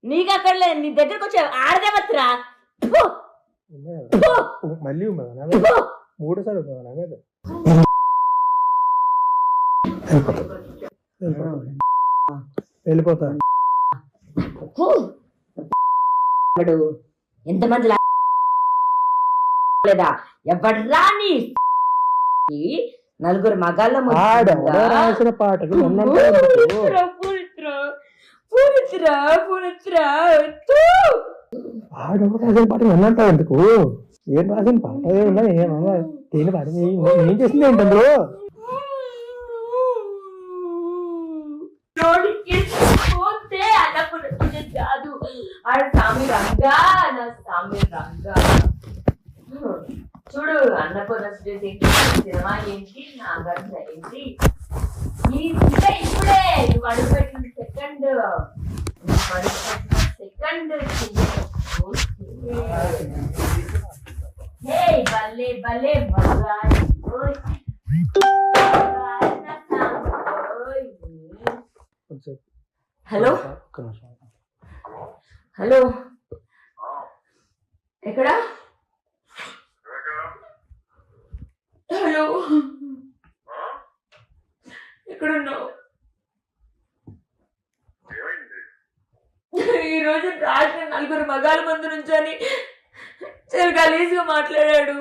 నీకు అక్కడ లేదు, నీ దగ్గరకు వచ్చి ఆడదేవత్రా మళ్ళీ మూడోసారి వెళ్ళిపోతా. ఎంతమంది లేదా ఎవడ్రా నీ నలుగురు మగాళ్ళ రాసిన పాటకు ఆడెవడు రాసిన పాట నన్నంటావు ఎందుకు? ఏం రాసిన పాట ఏమన్నా దేని పాట ఏం చేసింది ఏంటందరూ? కాదు సామి రంగా నా సామి రంగా. చూడు అన్నపూర్ణ సినిమా ఏంటి, నాగార్జున ఏంటి, ఇప్పుడే నువ్వు అడుగుపెట్టిన సెకండ్ భలే భలే హలో హలో ఎక్కడా? హలో ఎక్కడున్నావు? ఈరోజు రాత్రి నలుగురు మగాళ్ళ ముందు నుంచొని చాలా గలీజ్గా మాట్లాడాడు.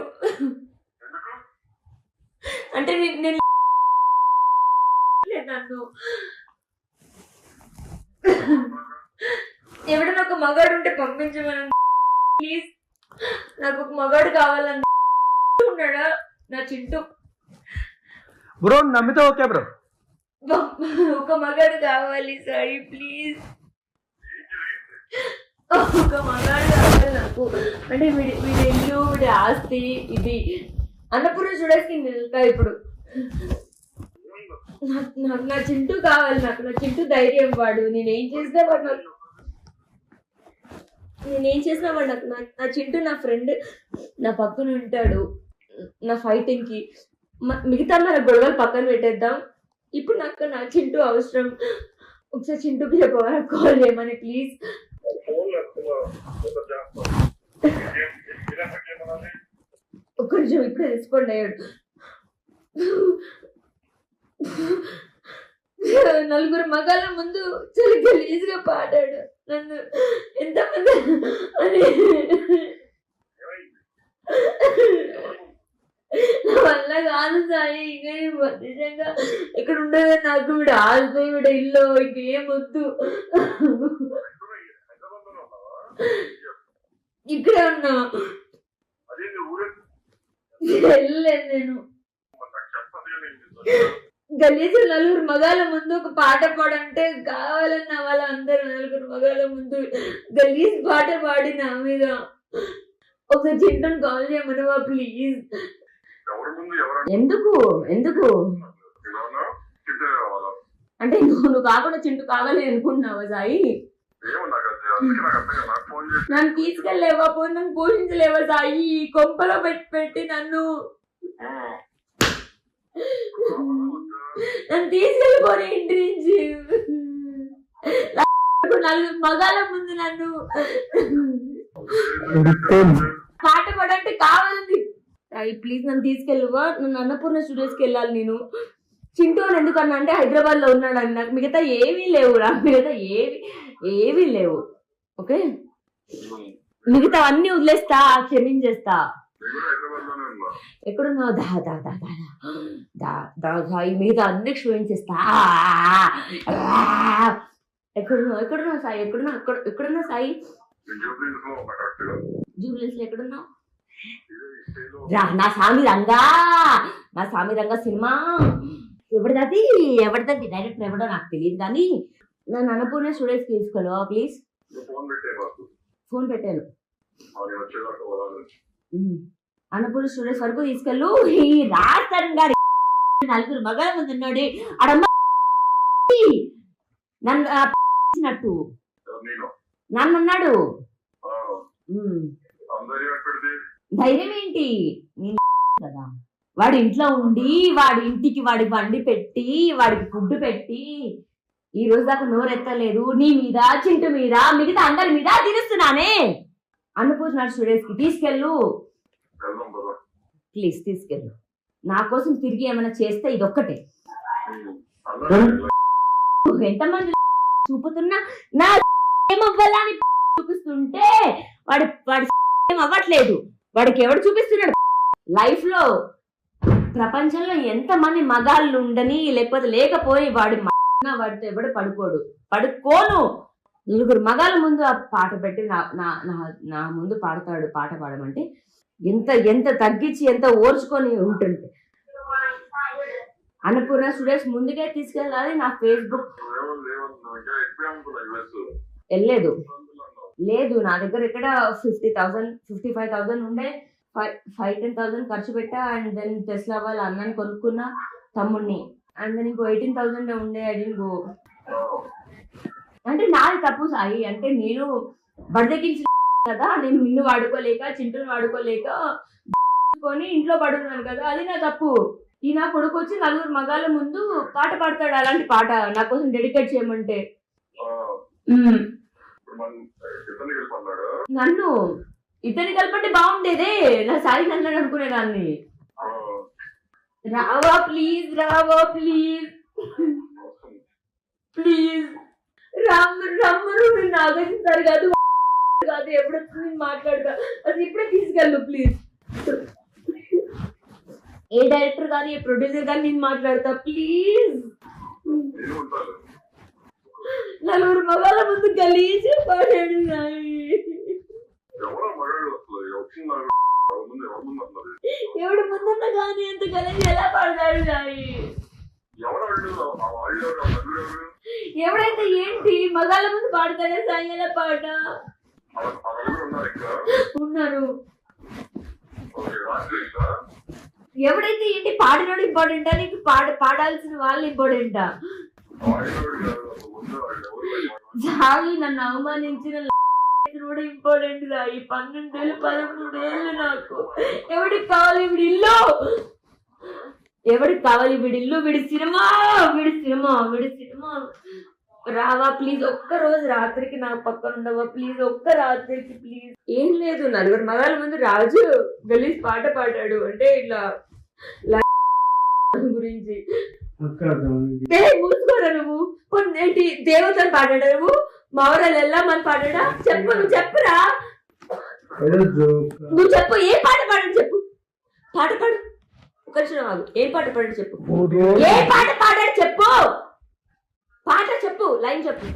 అంటే నేను నన్ను ఎవడన్నా ఒక మగాడు ఉంటే పంపించమని ప్లీజ్, నాకు ఒక మగాడు కావాలని ఉన్నాడా నా చింటూ. బ్రో నమ్మితే ఓకే బ్రో, ఒక మగాడు కావాలి సారీ ప్లీజ్, ఒక మగాడు కావాలి నాకు. అంటే వీడి ఇల్లు, వీడి ఆస్తి, ఇది అన్నపూర్ణ చూడేసి వెళ్తా ఇప్పుడు. నాకు నా చింటూ కావాలి, నాకు నా చింటూ ధైర్యం. వాడు నేనేం చేసినా వాడు నాకు నా చింటూ నా ఫ్రెండ్ నా పక్కన ఉంటాడు. నా ఫైటింగ్కి మిగతా మన గొడవలు పక్కన పెట్టేద్దాం. ఇప్పుడు నాకు నా చింటూ అవసరం. ఒకసారి చింటూకి చెప్పవా, కాల్ చేయమని ప్లీజ్. ఒక్క నిమిషం, ఇప్పుడే రెస్పాండ్ అయ్యాడు. నలుగురు మగాళ్ళ ముందు చాలా గలీజ్గా పాడాడు నన్ను. ఎంతమంది అని నా వల్ల కాదు సాయి. ఇంకా నిజంగా ఇక్కడ ఉండదు నాకు. వీడు ఆల్తో వీడ ఇల్లు ఇంకేం వద్దు. ఇక్కడే ఉన్నా, వెళ్ళలేదు నేను. గలీజు నలుగురు మగాళ్ళ ముందు ఒక పాట పాడంటే కావాలన్న వాళ్ళందరూ నలుగురు మగాళ్ళ ముందు గలీజ్ పాట పాడి నా మీద. ఒకసారి చింటూని కాల్ చేయమనువా ప్లీజ్. ఎందుకు ఎందుకు అంటే నువ్వు కాకుండా చింటూ కావాలి అనుకుంటున్నావా సాయి? నన్ను తీసుకెళ్ళలేవా? పోయి నన్ను పోషించలేవా సాయి? కొంపలో పెట్టి నన్ను తీసుకెళ్ళిపోయి ఇంటి నుంచి నలుగురు మగాళ్ళ ముందు నన్ను పాట పాడంటే కావాలండి. ప్లీజ్ నన్ను తీసుకెళ్ళవా? నన్ను అన్నపూర్ణ స్టూడియోస్కి వెళ్ళాలి నేను. చింటూ అని ఎందుకన్నా అంటే హైదరాబాద్ లో ఉన్నాడు. నాకు మిగతా ఏమీ లేవు, మిగతా ఏవీ లేవు. ఓకే, మిగతా అన్ని వదిలేస్తా, క్షమించేస్తా. ఎక్కడున్నావు? సాయి మిగతా అన్ని క్షమించేస్తా. ఎక్కడున్నావు సాయి? ఎక్కడున్నావు సాయి? జూబ్లీస్ లో ఎక్కడున్నావు? నా సామి రంగా సినిమా ఎవరిదది డైరెక్టర్ ఎవడో నాకు తెలియదు, కానీ నన్ను అన్నపూర్ణ స్టూడియోస్ తీసుకోలేవా ప్లీజ్? ఫోన్ పెట్టాను. అన్నపూర్ణ స్టూడియోస్ వరకు తీసుకెళ్ళు. ఈ రాజన్ గారి నలుగురు మగల ముందు ఉన్నాడు అడమ్మ నన్ను నన్ను అన్నాడు. ధైర్యం ఏంటి కదా? వాడి ఇంట్లో ఉండి వాడి ఇంటికి వాడి బండి పెట్టి వాడికి ఫుడ్ పెట్టి ఈ రోజు దాకా నోరెత్తలేదు. నీ మీద, చింటు మీద, మిగతా అందరి మీద తీరుస్తున్నానే. అన్నపూర్ణ స్టూడియోస్ కి తీసుకెళ్ళు ప్లీజ్, తీసుకెళ్ళు. నా కోసం తిరిగి ఏమైనా చేస్తే ఇదొక్కటే. ఎంతమంది చూపుతున్నా నా ఏమవ్వాలని చూపిస్తుంటే వాడి ఏం అవ్వట్లేదు. వాడికి ఎవడు చూపిస్తున్నాడు? లైఫ్ లో ప్రపంచంలో ఎంతమంది మగాళ్ళు ఉండని లేకపోతే లేకపోయి వాడితో ఎవడు పడుకోను. 4 మగాళ్ళ ముందు ఆ పాట పెట్టి నా ముందు పాడతాడు. పాట పాడమంటే ఎంత తగ్గించి ఎంత ఓర్చుకొని ఉంటుంది. అన్నపూర్ణ స్టూడియోస్ ముందుకే తీసుకెళ్ళాలి. నా ఫేస్బుక్ వెళ్ళలేదు. లేదు, నా దగ్గర ఇక్కడ 50,000 55,000 ఉండే. 5-10,000 ఖర్చు పెట్టా. అండ్ దెన్ టెస్లా వాళ్ళ అన్నని కొనుక్కున్నా, తమ్ముడిని. అండ్ దెన్ ఇంకో 18,000 ఉండే. I don't go. అంటే నాది తప్పు సాయి. అంటే నేను బడిదెక్కించిన కదా, నేను నిన్ను వాడుకోలేక చింటూని వాడుకోలేక కొని ఇంట్లో పడున్నాను కదా, అది నా తప్పు. ఈ నా కొడుకు వచ్చి 4 మగాళ్ళ ముందు పాట పాడతాడు. అలాంటి పాట నా కోసం డెడికేట్ చేయమంటే నన్ను ఇతని కలపంటే బాగుండేదే. నా సాయి నన్ను అనుకునేదాన్ని. రావా ప్లీజ్, రావా ప్లీజ్ ప్లీజ్. రమ్మరు నేను ఆగేస్తారు కాదు కాదు. ఎప్పుడొచ్చి నేను మాట్లాడతా, అది ఇప్పుడే తీసుకెళ్ళు ప్లీజ్. ఏ డైరెక్టర్ కానీ ఏ ప్రొడ్యూసర్ కానీ నేను మాట్లాడతా ప్లీజ్. 4 మగాళ్ళ ముందు గలీజ్ పాడాడు సాయి. ఎవడు ముందున్నా కానీ అంత గలీజ్ ఎలా పాడతాడు సాయి? ఎవడైతే ఏంటి, మగాళ్ళ ముందు పాడతాడే సాయి ఎలా పాట? ఉన్నారు. ఎవడైతే ఏంటి, పాడినోడు ఇంపార్టెంటా నీకు? పాడాల్సిన వాళ్ళు ఇంపార్టెంటా? సాయి నన్ను అవమానించిన కూడా ఇంపార్టెంట్ గా. ఈ 12 ఏళ్ళు 13 ఏళ్ళు నాకు. ఎవడికి కావాలి వీడి ఇల్లు? ఎవడికి కావాలి వీడి ఇల్లు? వీడి సినిమా. రావా ప్లీజ్. ఒక్క రోజు రాత్రికి నా పక్కన ఉండవా ప్లీజ్? ఒక్క రాత్రికి ప్లీజ్. ఏం లేదు, 4 మగాళ్ళ ముందు రాజు గలీజ్ పాట పాడాడు అంటే ఇట్లా గురించి. మూసుకోరా నువ్వు. ఏంటి దేవతలు పాడాడా నువ్వు? మౌరాలు వెళ్ళమని పాడాడా? చెప్పు, నువ్వు చెప్పురా. నువ్వు చెప్పు, ఏ పాట పాడాడు చెప్పు. పాట పాడు. ఒక నిమిషం ఆగు. ఏం పాట పాడాడు చెప్పు. ఏ పాట పాడాడు చెప్పు. పాట చెప్పు. లైన్ చెప్పు.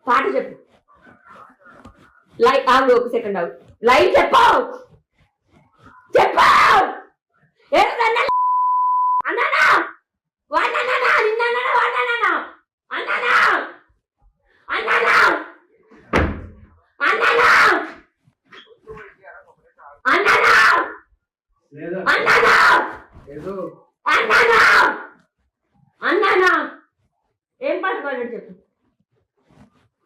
పాట చెప్పు. ఆగు, ఒక సెకండ్ ఆగు. లైన్ చెప్పు. అన్నానా వాడినా నిన్న వాడినా అన్నానా అన్నానా అన్నానా అన్నానా అన్నానా అన్నానా అన్నానా. ఏం పాట పాడాడు చెప్పు.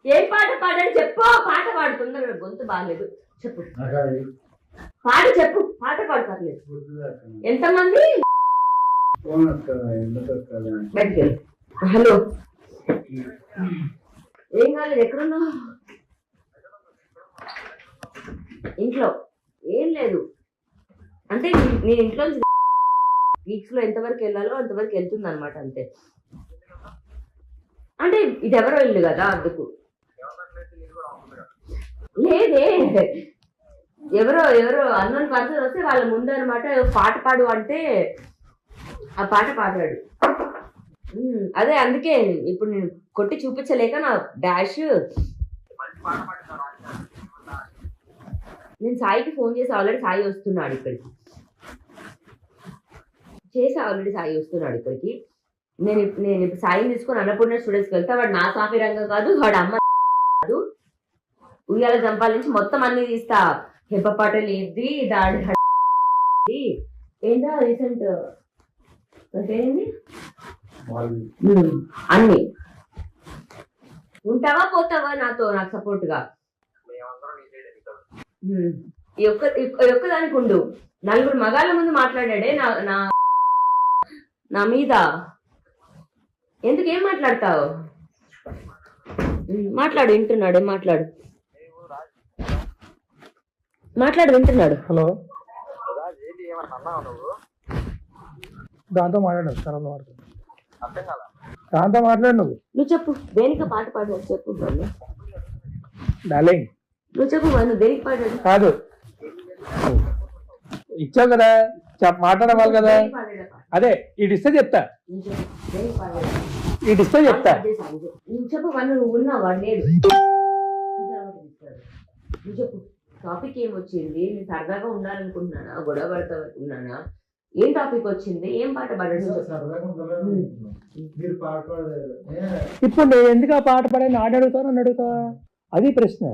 ఏం పాట పాడాడు చెప్పు. పాట పాడుతుందా? గొంతు బాగాలేదు చెప్పు. పాట చెప్పు. పాట పాడతారు. ఎంతమంది? హలో, ఏం కాలేదు. ఎక్కడున్నావు? ఇంట్లో. ఏం లేదు అంటే నేను ఇంట్లో వీక్స్ లో ఎంతవరకు వెళ్ళాలో అంతవరకు వెళ్తుంది అనమాట. అంతే. అంటే ఇది ఎవరో ఇల్లు కదా, అందుకు. లేదే, ఎవరో అన్నోన్ పర్సన్ వస్తే వాళ్ళ ముందు అనమాట పాట పాడు అంటే ఆ పాట పాడాడు. అదే అందుకే ఇప్పుడు నేను కొట్టి చూపించలేక నా డాష్. నేను సాయికి ఫోన్ చేసి ఆల్రెడీ సాయి వస్తున్నాడు ఇక్కడికి. సాయి వస్తున్నాడు ఇక్కడికి. నేను ఇప్పుడు సాయిని తీసుకొని అన్నపూర్ణ స్టూడియోస్కి వెళ్తా. వాడు నా సాఫీ రంగం కాదు, వాడు అమ్మ కాదు. ఉయ్యాల జంపాల నుంచి మొత్తం అన్ని తీస్తా. హెబ్బ పాటలు ఇది దాడి ఏంటో రీసెంట్ ఏంటి అన్ని. ఉంటావా పోతావా నాతో, నాకు సపోర్ట్ గా? ఈ ఒక్క దానికి ఉండు. నలుగురు మగాళ్ళ ముందు మాట్లాడాడే నా నా నా మీద. ఎందుకు ఏం మాట్లాడతావు? మాట్లాడు, వింటున్నాడు. మాట్లాడు వింటున్నాడు. హలో, దాంతో మాట్లాడు. దాంతో మాట్లాడు. నువ్వు చెప్పు, దేనికి పాట పాడాడు చెప్పు. డార్లింగ్ నువ్వు చెప్పు, నువ్వు దేనికి పాడాడు? కాదు, ఇచ్చావు కదా, మాట్లాడవాలి కదా. అదే ఇడిస్తే చెప్తా, ఇడిస్తే చెప్తా. నువ్వు చెప్పు, నువ్వు ఉన్నావు, వాడు లేడు. నువ్వు చెప్పు, టాపిక్ ఏమొచ్చింది? నేను సరదాగా ఉండాలనుకుంటున్నానా, గొడవ పడతా అనుకున్నానా? ఏం టాపిక్ వచ్చింది? ఏం పాట పాడాడు? ఇప్పుడు నేను ఎందుకు ఆ పాట పాడాను? ఆడ అడుగుతా, నన్ను అడుగుతా, అది ప్రశ్న.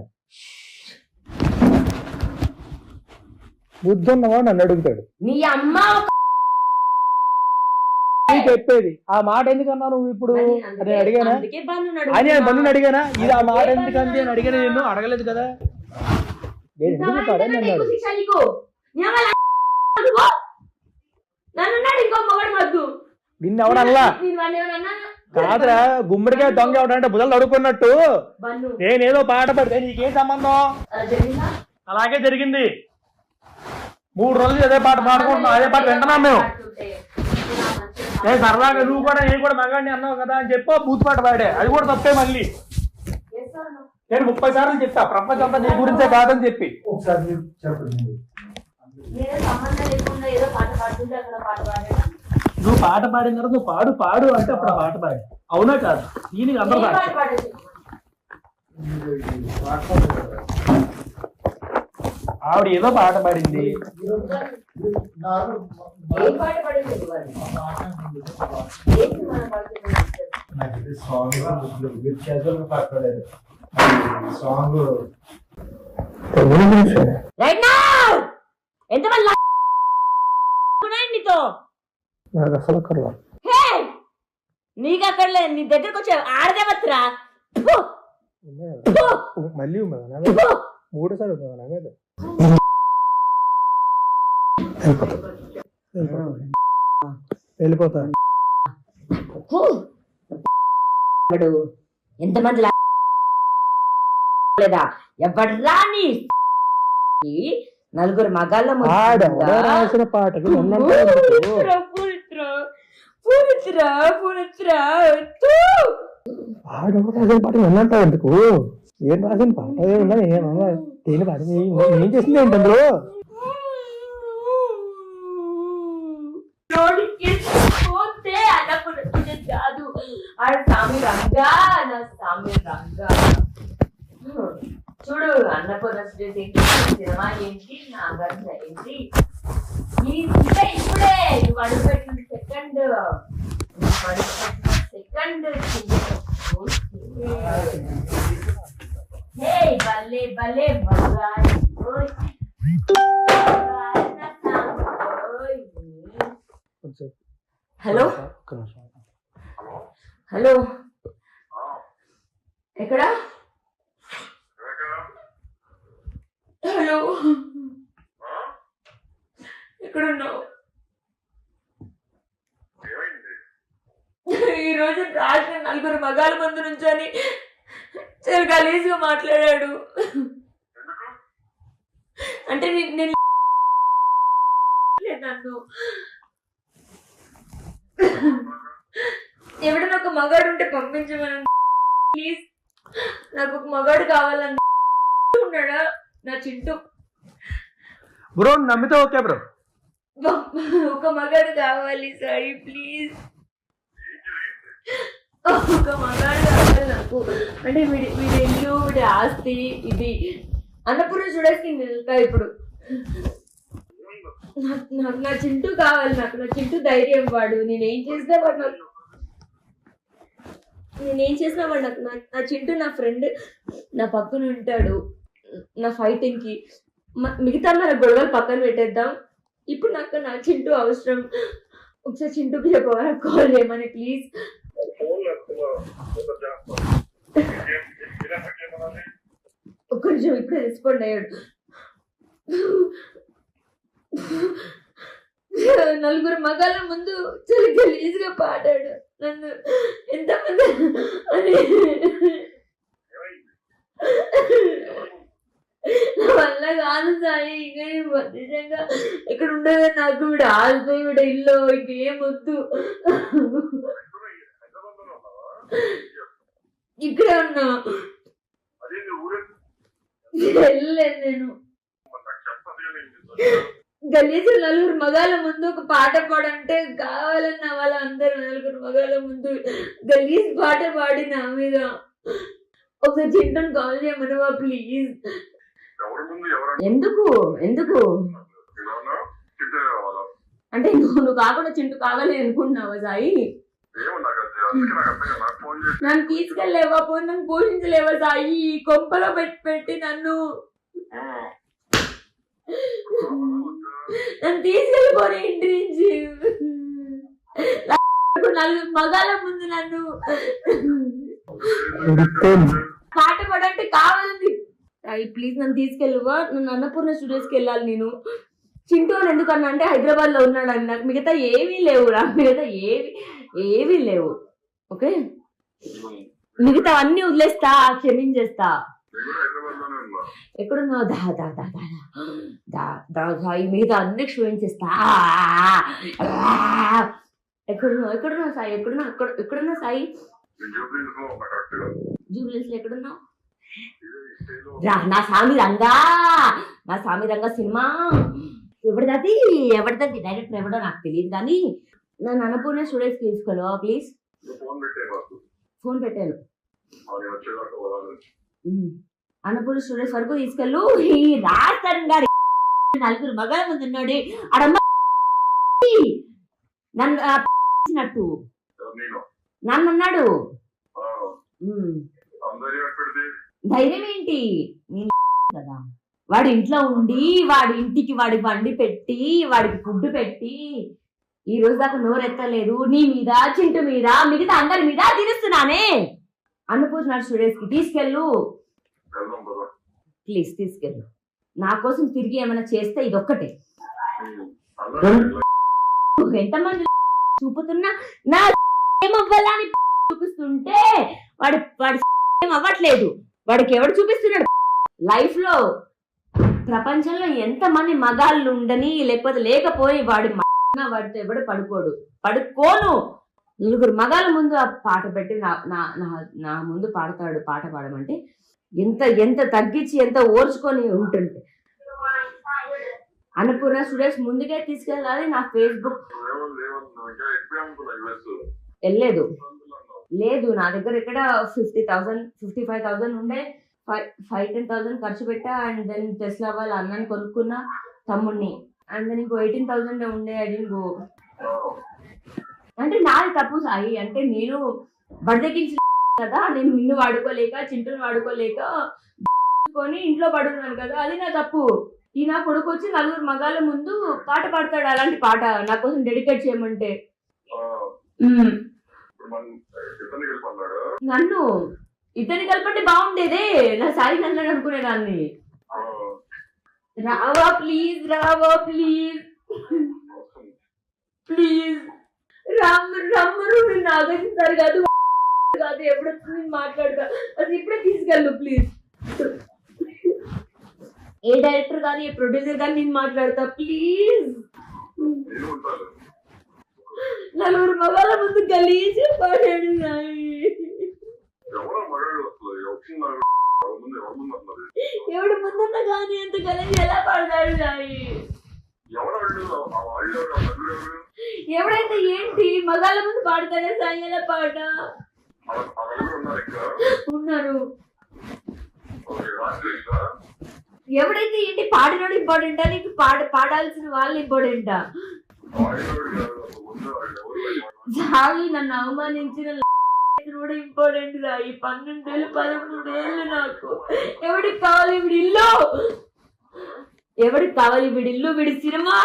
బుద్ధి ఉన్నవా నన్ను అడుగుతాడు. నీ అమ్మ చెప్పేది ఆ మాట ఎందుకన్నా నువ్వు ఇప్పుడు? అదే అడిగానా? అని బంధుని అడిగానా? ఇది ఆ మాట ఎందుకంది అని అడిగాను. నిన్ను అడగలేదు కదా. నిన్ను ఎవడల్లా కాదురా, గుమ్మడికాయ దొంగ ఎవడంటే బుధలు అడుగుకున్నట్టు నేనేదో పాట పడితే నీకేం సంబంధం? అలాగే జరిగింది. 3 రోజులు అదే పాట పాడుకుంటున్నాం, అదే పాట వింటున్నాం మేము. సరదాగా నువ్వు కూడా నేను కూడా మగాడిని అన్నావు కదా అని చెప్పి బూత్ పాట పాడే, అది కూడా తప్పే. మళ్ళీ నేను 30 సార్లు చెప్తా ప్రపంచం అంతా నీ గురించే కాదని చెప్పి. నువ్వు పాట పాడిన తర్వాత నువ్వు పాడు పాడు అంటే అప్పుడు ఆ పాట పాడి, అవునా కాదు? దీనికి అందరూ ఆవిడ ఏదో పాట పాడింది. నీకు అక్కడ నీ దగ్గరకు వచ్చే ఆడదేవత్రా మళ్ళీ 3 సార్లు వెళ్ళిపోతా. ఎంతమంది లేదా ఎవడ్రా నీ నలుగురు మగాళ్ళ రాసిన పాటకు పాట విన్నంటావు ఎందుకు? ఏం రాసిన పాట ఉన్నా ఏమన్నా దేని పాట ఏం చేసింది ఏంటందరూ? కాదు సామి రంగా నా సామి రంగా. చూడు, అన్నపూర్ణ సినిమా ఏంటి, నాగార్జున ఏంటి, ఇప్పుడే నువ్వు అడుగుపెట్టిన సెకండ్ భలే భలే హలో హలో, ఎక్కడా? హలో, ఎక్కడున్నావు? ఈరోజు రాత్రి 4 మగాళ్ళ ముందు నుంచొని చాలా గలీజ్గా మాట్లాడాడు. అంటే నేను నన్ను ఎవడన్నా ఒక మగాడు ఉంటే పంపించమని, ప్లీజ్ నాకు ఒక మగాడు కావాలని ఉన్నాడా నా చింటూ. బ్రో నమ్మితే ఓకే బ్రో, ఒక మగాడు కావాలి సారీ ప్లీజ్, ఒక మగాడు కావాలి నాకు. అంటే వీడి ఇల్లు, వీడి ఆస్తి, ఇది అన్నపూర్ణ స్టూడియోస్కి వెళ్తా ఇప్పుడు. నాకు నా చింటూ కావాలి, నాకు నా చింటూ ధైర్యం. వాడు నేనేం చేసినా వాడు నాకు నా చింటూ నా ఫ్రెండ్, నా పక్కన ఉంటాడు నా ఫైటింగ్కి. మిగతా మన గొడవలు పక్కన పెట్టేద్దాం. ఇప్పుడు నాకు నా చింటూ అవసరం. ఒకసారి చింటూకి చెప్పవా, నాకు కాల్ చేయమని ప్లీజ్. ఒక్క నిమిషం, ఇప్పుడే రెస్పాండ్ అయ్యాడు. నలుగురు మగాళ్ళ ముందు చాలా గలీజ్గా పాడాడు నన్ను ఎంతమంది అని నా వల్ల కాదు సాయి. ఇంకా నేను నిజంగా ఇక్కడ ఉండదు, నాకు వీడు ఆల్తో వీడ ఇల్లు ఇంకేం వద్దు, ఇక్కడే ఉన్నా, వెళ్ళలేదు నేను. గలీజు నలుగురు మగాళ్ళ ముందు ఒక పాట పాడంటే కావాలన్న వాళ్ళందరూ నలుగురు మగాళ్ళ ముందు గలీజ్ పాట పాడి నా మీద. ఒకసారి చింటూని కాల్ చేయమనవా ప్లీజ్? ఎందుకు ఎందుకు అంటే నువ్వు కాకుండా చింటూ కావాలి అనుకుంటున్నావా సాయి? నన్ను తీసుకెళ్ళలేవా, పోయి నన్ను పోషించలేవా సాయి? కొంపలో పెట్టి నన్ను తీసుకెళ్ళిపోయి ఇంటి నుంచి నలుగురు మగాళ్ళ ముందు నన్ను పాట పాడంటే కావాలంది. ప్లీజ్ నన్ను తీసుకెళ్ళవా? నన్ను అన్నపూర్ణ స్టూడియోస్కి వెళ్ళాలి నేను. చింటూ ఎందుకన్నా అంటే హైదరాబాద్ లో ఉన్నాడు, నాకు మిగతా ఏమీ లేవు రా, మిగతా ఏవీ లేవు. ఓకే, మిగతా అన్ని వదిలేస్తా, క్షమించేస్తా. ఎక్కడున్నావు? దా దా దా దా దా సాయి, మిగతా అన్ని క్షమించేస్తా. ఎక్కడున్నావు సాయి? ఎక్కడున్నావు సాయి? జూబ్లీస్ లో ఎక్కడున్నావు? నా స్వామి రంగా సినిమా ఎవరిది డైరెక్టర్ ఎవడో నాకు తెలియదు, కానీ నన్ను అన్నపూర్ణ స్టూడియోస్ తీసుకోలేవా ప్లీజ్? ఫోన్ పెట్టాను, అన్నపూర్ణ స్టూడియోస్ వరకు తీసుకెళ్ళు. ఈ రాజన్ గారు నలుగురు మగల ముందు ఉన్నాడు, అడమ్మ నన్ను నన్ను అన్నాడు. ధైర్యం ఏంటి కదా? వాడి ఇంట్లో ఉండి వాడి ఇంటికి వాడి బండి పెట్టి వాడికి ఫుడ్ పెట్టి ఈ రోజు దాకా నోరెత్తలేదు. నీ మీద, చింటూ మీద, మిగతా అందరి మీద తిరుస్తున్నానే. అన్నపూర్ణ స్టూడియోస్ కి తీసుకెళ్ళు ప్లీజ్, తీసుకెళ్ళు. నా కోసం తిరిగి ఏమైనా చేస్తే ఇదొక్కటే. ఎంతమంది చూపుతున్నా నా ఏమవ్వాలని చూపిస్తుంటే వాడు ఏం అవ్వట్లేదు. వాడికి ఎవడు చూపిస్తున్నాడు? లైఫ్ లో ప్రపంచంలో ఎంతమంది మగాళ్ళు ఉండని లేకపోతే లేకపోయి వాడితో ఎవడు పడుకోను. నలుగురు మగాళ్ళ ముందు ఆ పాట పెట్టి నా ముందు పాడతాడు. పాట పాడమంటే ఎంత తగ్గించి ఎంత ఓర్చుకొని ఉంటుంటే. అన్నపూర్ణ స్టూడియోస్ ముందుకే తీసుకెళ్ళాలి. నా ఫేస్బుక్ వెళ్ళలేదు, లేదు నా దగ్గర ఇక్కడ 50,000 55,000 ఉండే. 5-10,000 ఖర్చు పెట్టా. అండ్ దెన్ టెస్లా వాళ్ళ అన్నని కొనుక్కున్నా, తమ్ముడిని. అండ్ దెన్ ఇంకో 18,000 ఉండే. I don't go. అంటే నాది తప్పు సాయి. అంటే నేను బడిదెక్కించిన కదా, నేను నిన్ను వాడుకోలేక చింటూని వాడుకోలేక కొని ఇంట్లో పడుతున్నాను కదా, అది నా తప్పు. ఈ నా కొడుకు వచ్చి నలుగురు మగాళ్ళ ముందు పాట పాడతాడు. అలాంటి పాట నా కోసం డెడికేట్ చేయమంటే నన్ను ఇతని కలపంటే బాగుండేదే. నా సాయి నన్ను అనుకునేదాన్ని. రావా ప్లీజ్, రావా ప్లీజ్ ప్లీజ్. రమ్మరు నాగేసారు కాదు కాదు, ఎప్పుడు నేను మాట్లాడతా. అది ఇప్పుడే తీసుకెళ్ళు ప్లీజ్. ఏ డైరెక్టర్ కానీ ఏ ప్రొడ్యూసర్ కానీ నేను మాట్లాడతా ప్లీజ్. నలుగురు మగాళ్ళ ముందు గలీజ్ పాడాడు సాయి. ఎవడు ముందున్నా కానీ ఎంత గలీజ్ ఎలా పాడతాడు సాయి? ఎవడైతే ఏంటి మగాళ్ళ ముందు పాడతాడే సాయి? ఎలా పాట ఉన్నారు? ఎవడైతే ఏంటి పాడినోడు ఇంపార్టెంటా, నీకు పాడాల్సిన వాళ్ళు ఇంపార్టెంటా? సాయి నన్ను అవమానించిన కూడా ఇంపార్టెంట్ గా. ఈ 12 ఏళ్ళు 13 ఏళ్ళు నాకు ఎవడికి కావాలి వీడి ఇల్లు? ఎవడికి కావాలి వీడి ఇల్లు? వీడి సినిమా.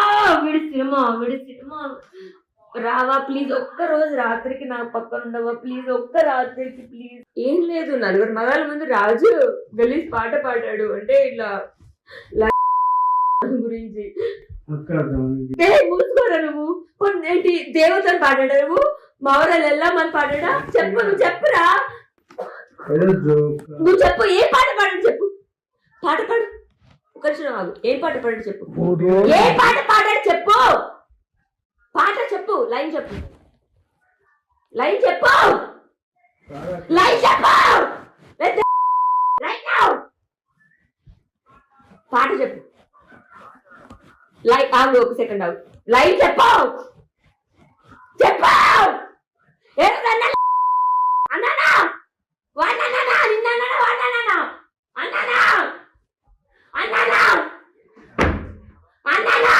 రావా ప్లీజ్, ఒక్క రోజు రాత్రికి నా పక్కన ఉండవా ప్లీజ్? ఒక్క రాత్రికి ప్లీజ్. ఏం లేదు, నలుగురు మగాళ్ళ ముందు రాజు గలీజ్ పాట పాడాడు అంటే ఇట్లా గురించి. మూసుకోరా నువ్వు. ఏంటి దేవతలు పాడాడా నువ్వు? మావరాలు వెళ్ళామని పాడాడా? చెప్పు, నువ్వు చెప్పురా, నువ్వు చెప్పు. ఏ పాట పాడాడు చెప్పు. పాట పాడు. ఒక నిమిషం ఆగు. ఏం పాట పాడాడు చెప్పు. ఏ పాట పాడాడు చెప్పు. పాట చెప్పు. లైన్ చెప్పు. లైన్ చెప్పు. లైన్ చెప్పు. పాట చెప్పు. లైన్ ఆగు, ఒక సెకండ్ ఆగు. లైన్ చెప్పు. చెప్పు. అన్నానా వాడినా నిన్న వాడినా అన్నానా అన్నానా అన్నానా అన్నానా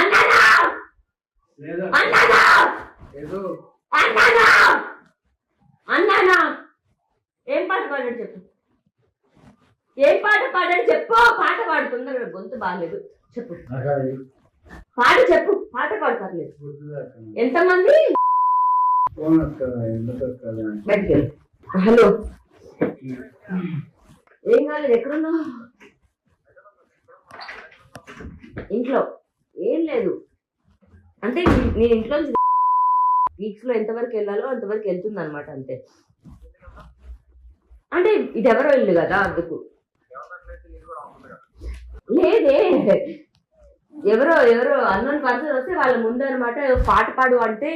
అన్నానా అన్నానా అన్నానా. ఏం పాట పాడాడు చెప్పు. ఏం పాట పాడాడు చెప్పు. పాట పాడుతుందా? గొంతు బాగాలేదు చెప్పు. పాట చెప్పు. పాట పాడతారులేదు. ఎంతమంది? బయటికి వెళ్ళు. హలో, ఏం కాలేదు. ఎక్కడున్నావు? ఇంట్లో. ఏం లేదు అంటే నీ ఇంట్లో వీక్స్ లో ఎంతవరకు వెళ్ళాలో అంతవరకు వెళ్తుంది అనమాట. అంతే. అంటే ఇది ఎవరో ఇల్లు కదా, అందుకు. లేదే, ఎవరో అన్నోన్ పర్సన్ వస్తే వాళ్ళ ముందు అనమాట పాట పాడు అంటే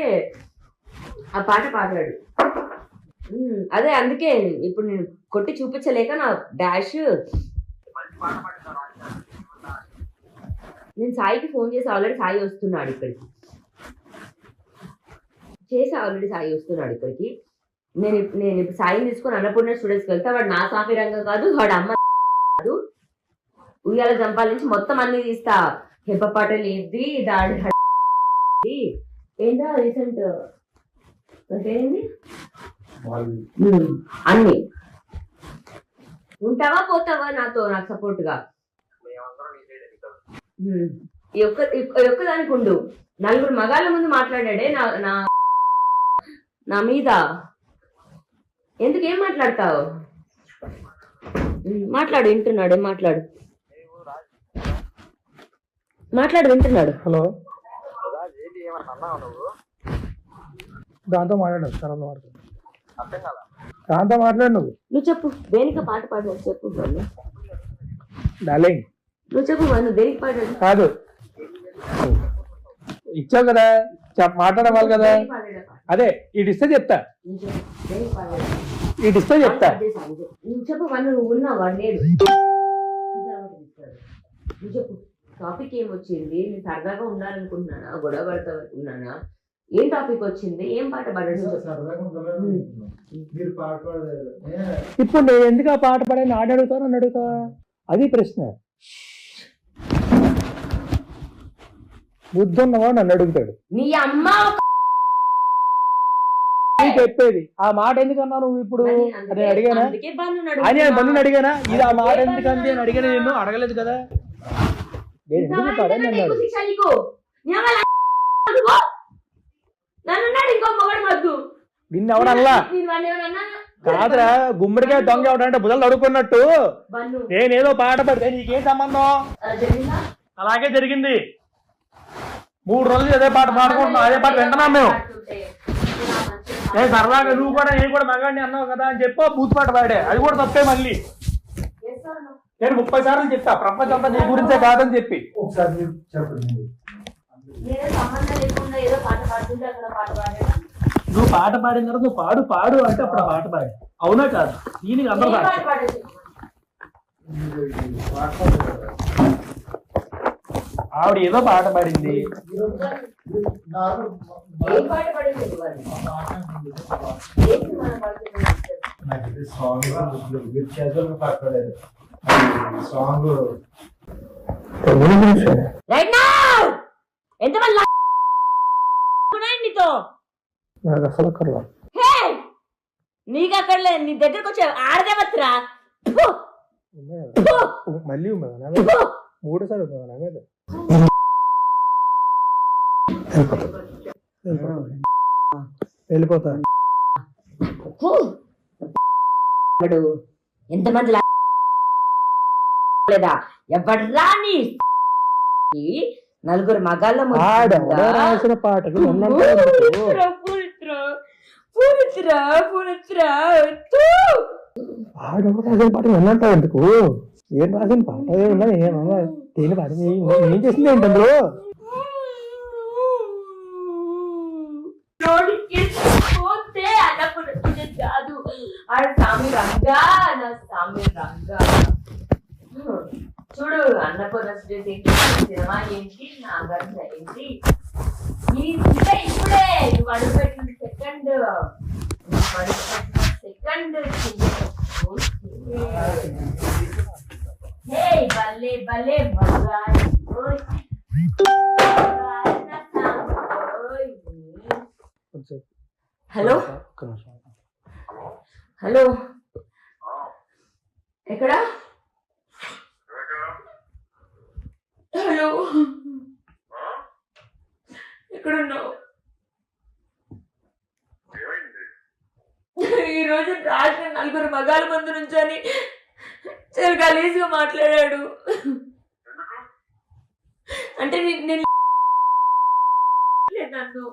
ఆ పాట పాడాడు. అదే అందుకే ఇప్పుడు నేను కొట్టి చూపించలేక నా డాష్. నేను సాయికి ఫోన్ చేసి ఆల్రెడీ సాయి వస్తున్నాడు ఇక్కడికి. సాయి వస్తున్నాడు ఇక్కడికి. నేను ఇప్పుడు సాయిని తీసుకొని అన్నపూర్ణ స్టూడెంట్స్కి వెళ్తా. వాడు నా సాఫీ రంగం కాదు, వాడు అమ్మ కాదు. ఉయ్యాల జంపాల నుంచి మొత్తం అన్ని తీస్తా. హెబ్బ పాటలు ఇది దాడి ఏంటో రీసెంట్ ఏంటి అన్ని. ఉంటావా పోతావా నాతో, నాకు సపోర్ట్ గా? ఈ ఒక్కదానికి ఉండు. నలుగురు మగాళ్ళ ముందు మాట్లాడాడే నా మీద. ఎందుకు? ఏం మాట్లాడతావు? మాట్లాడు, వింటున్నాడు. మాట్లాడు, వింటున్నాడు. హలో, దాంతో మాట్లాడు. దాంతో మాట్లాడు. నువ్వు చెప్పు. దేనికి పాట పాడాడు చెప్పు. డార్లింగ్ నువ్వు చెప్పు. నువ్వు దేనికి పాడాడు? కాదు, ఇచ్చావు కదా, మాట్లాడవాలి కదా. అదే ఇడిస్తే చెప్తా. ఇడిస్తే చెప్తా. నువ్వు చెప్పు. నువ్వు ఉన్నావు, వాడు లేడు. నువ్వు చెప్పు. టాపిక్ ఏమొచ్చింది? నేను సరదాగా ఉండాలనుకుంటున్నానా, గొడవ పడతా అనుకున్నానా? ఏం టాపిక్ వచ్చింది? ఏం పాట పాడాడు? ఇప్పుడు నేను ఎందుకు ఆ పాట పాడాను? ఆడ అడుగుతాను, నన్ను అడుగుతావా? అది ప్రశ్న. బుద్ధి ఉన్నవా నన్ను అడుగుతాడు. నీ అమ్మ చెప్పేది ఆ మాట ఎందుకన్నా నువ్వు ఇప్పుడు? అదే అడిగానా? అని బంధుని అడిగానా? ఇది ఆ మాట ఎందుకంది అని అడిగాను. నిన్ను అడగలేదు కదా. నిన్ను ఎవడల్లా కాదురా. గుమ్మడికాయ దొంగ ఎవడంటే బుధలు అడుక్కున్నట్టు నేనేదో పాట పడితే నీకేం సంబంధం? అలాగే జరిగింది. 3 రోజులు అదే పాట పాడుకుంటున్నాం, అదే పాట వింటున్నాం మేము. సరదాగా నువ్వు కూడా నేను కూడా మగాడిని అన్నావు కదా అని చెప్పి బూత్ పాట పాడే. అది కూడా తప్పే. మళ్ళీ నేను 30 సార్లు చెప్తా ప్రపంచం అంతా నీ గురించే కాదని చెప్పి. నువ్వు పాట పాడిన తర్వాత నువ్వు పాడు అంటే అప్పుడు ఆ పాట పాడి. అవునా కాదు? దీనికి అందరూ ఆవిడ ఏదో పాట పాడింది. నీకు అక్కడ లేదు. నీ దగ్గరకు వచ్చే ఆడదేవత్రా మళ్ళీ 3 సార్లు వెళ్ళిపోతా. ఎంతమంది లేదా ఎవడ్రా నీ నలుగురు మగాళ్ళ రాసిన పాటకు రాసిన పాట విన్నంటావు ఎందుకు? ఏం రాసిన పాట దేని పాట ఏం చేసింది ఏంటందులో? కాదు సామి రంగా నా సామి రంగా చూడు అన్నపూర్ణ సినిమా ఏంటి నా గంట ఏంటి ఇప్పుడే నువ్వు అడుగుపెట్టిన సెకండ్ భలే భలే హలో హలో ఎక్కడా? హలో ఎక్కడున్నావు? ఈరోజు రాత్రి నలుగురు మగాళ్ళ ముందు నుంచొని చాలా గలీజ్గా మాట్లాడాడు. అంటే నేను నన్ను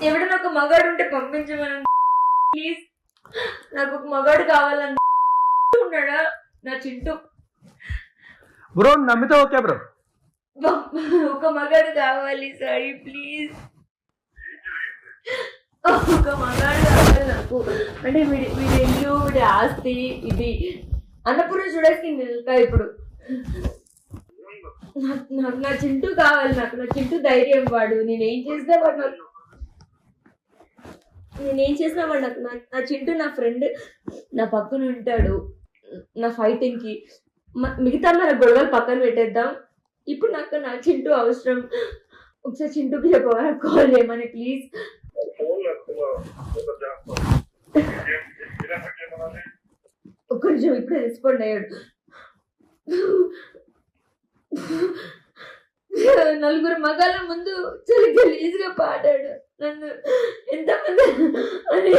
ఎవడన్నా ఒక మగాడు ఉంటే పంపించమని ప్లీజ్, నాకు ఒక మగాడు కావాలని ఉన్నాడా నా చింటూ బ్రో. నమ్మితే ఓకే బ్రో, ఒక మగాడు కావాలి సారీ ప్లీజ్, ఒక మగాడు కావాలి నాకు. అంటే వీడి ఇల్లు వీడి ఆస్తి ఇది అన్నపూర్ణ స్టూడియోస్కి వెళ్తా ఇప్పుడు. నాకు నా చింటూ కావాలి, నాకు నా చింటూ ధైర్యం. వాడు నేనేం చేసినా వాడు నాకు నా చింటూ నా ఫ్రెండ్ నా పక్కన ఉంటాడు నా ఫైటింగ్కి. మిగతా మన గొడవలు పక్కన పెట్టేద్దాం. ఇప్పుడు నాకు నా చింటూ అవసరం. ఒకసారి చింటూకి చెప్పవా నాకు కాల్ చేయమని ప్లీజ్. ఒక్క నిమిషం, ఇప్పుడే రెస్పాండ్ అయ్యాడు. నలుగురు మగాళ్ళ ముందు చాలా గలీజ్గా పాడాడు నన్ను. ఎంతమంది అని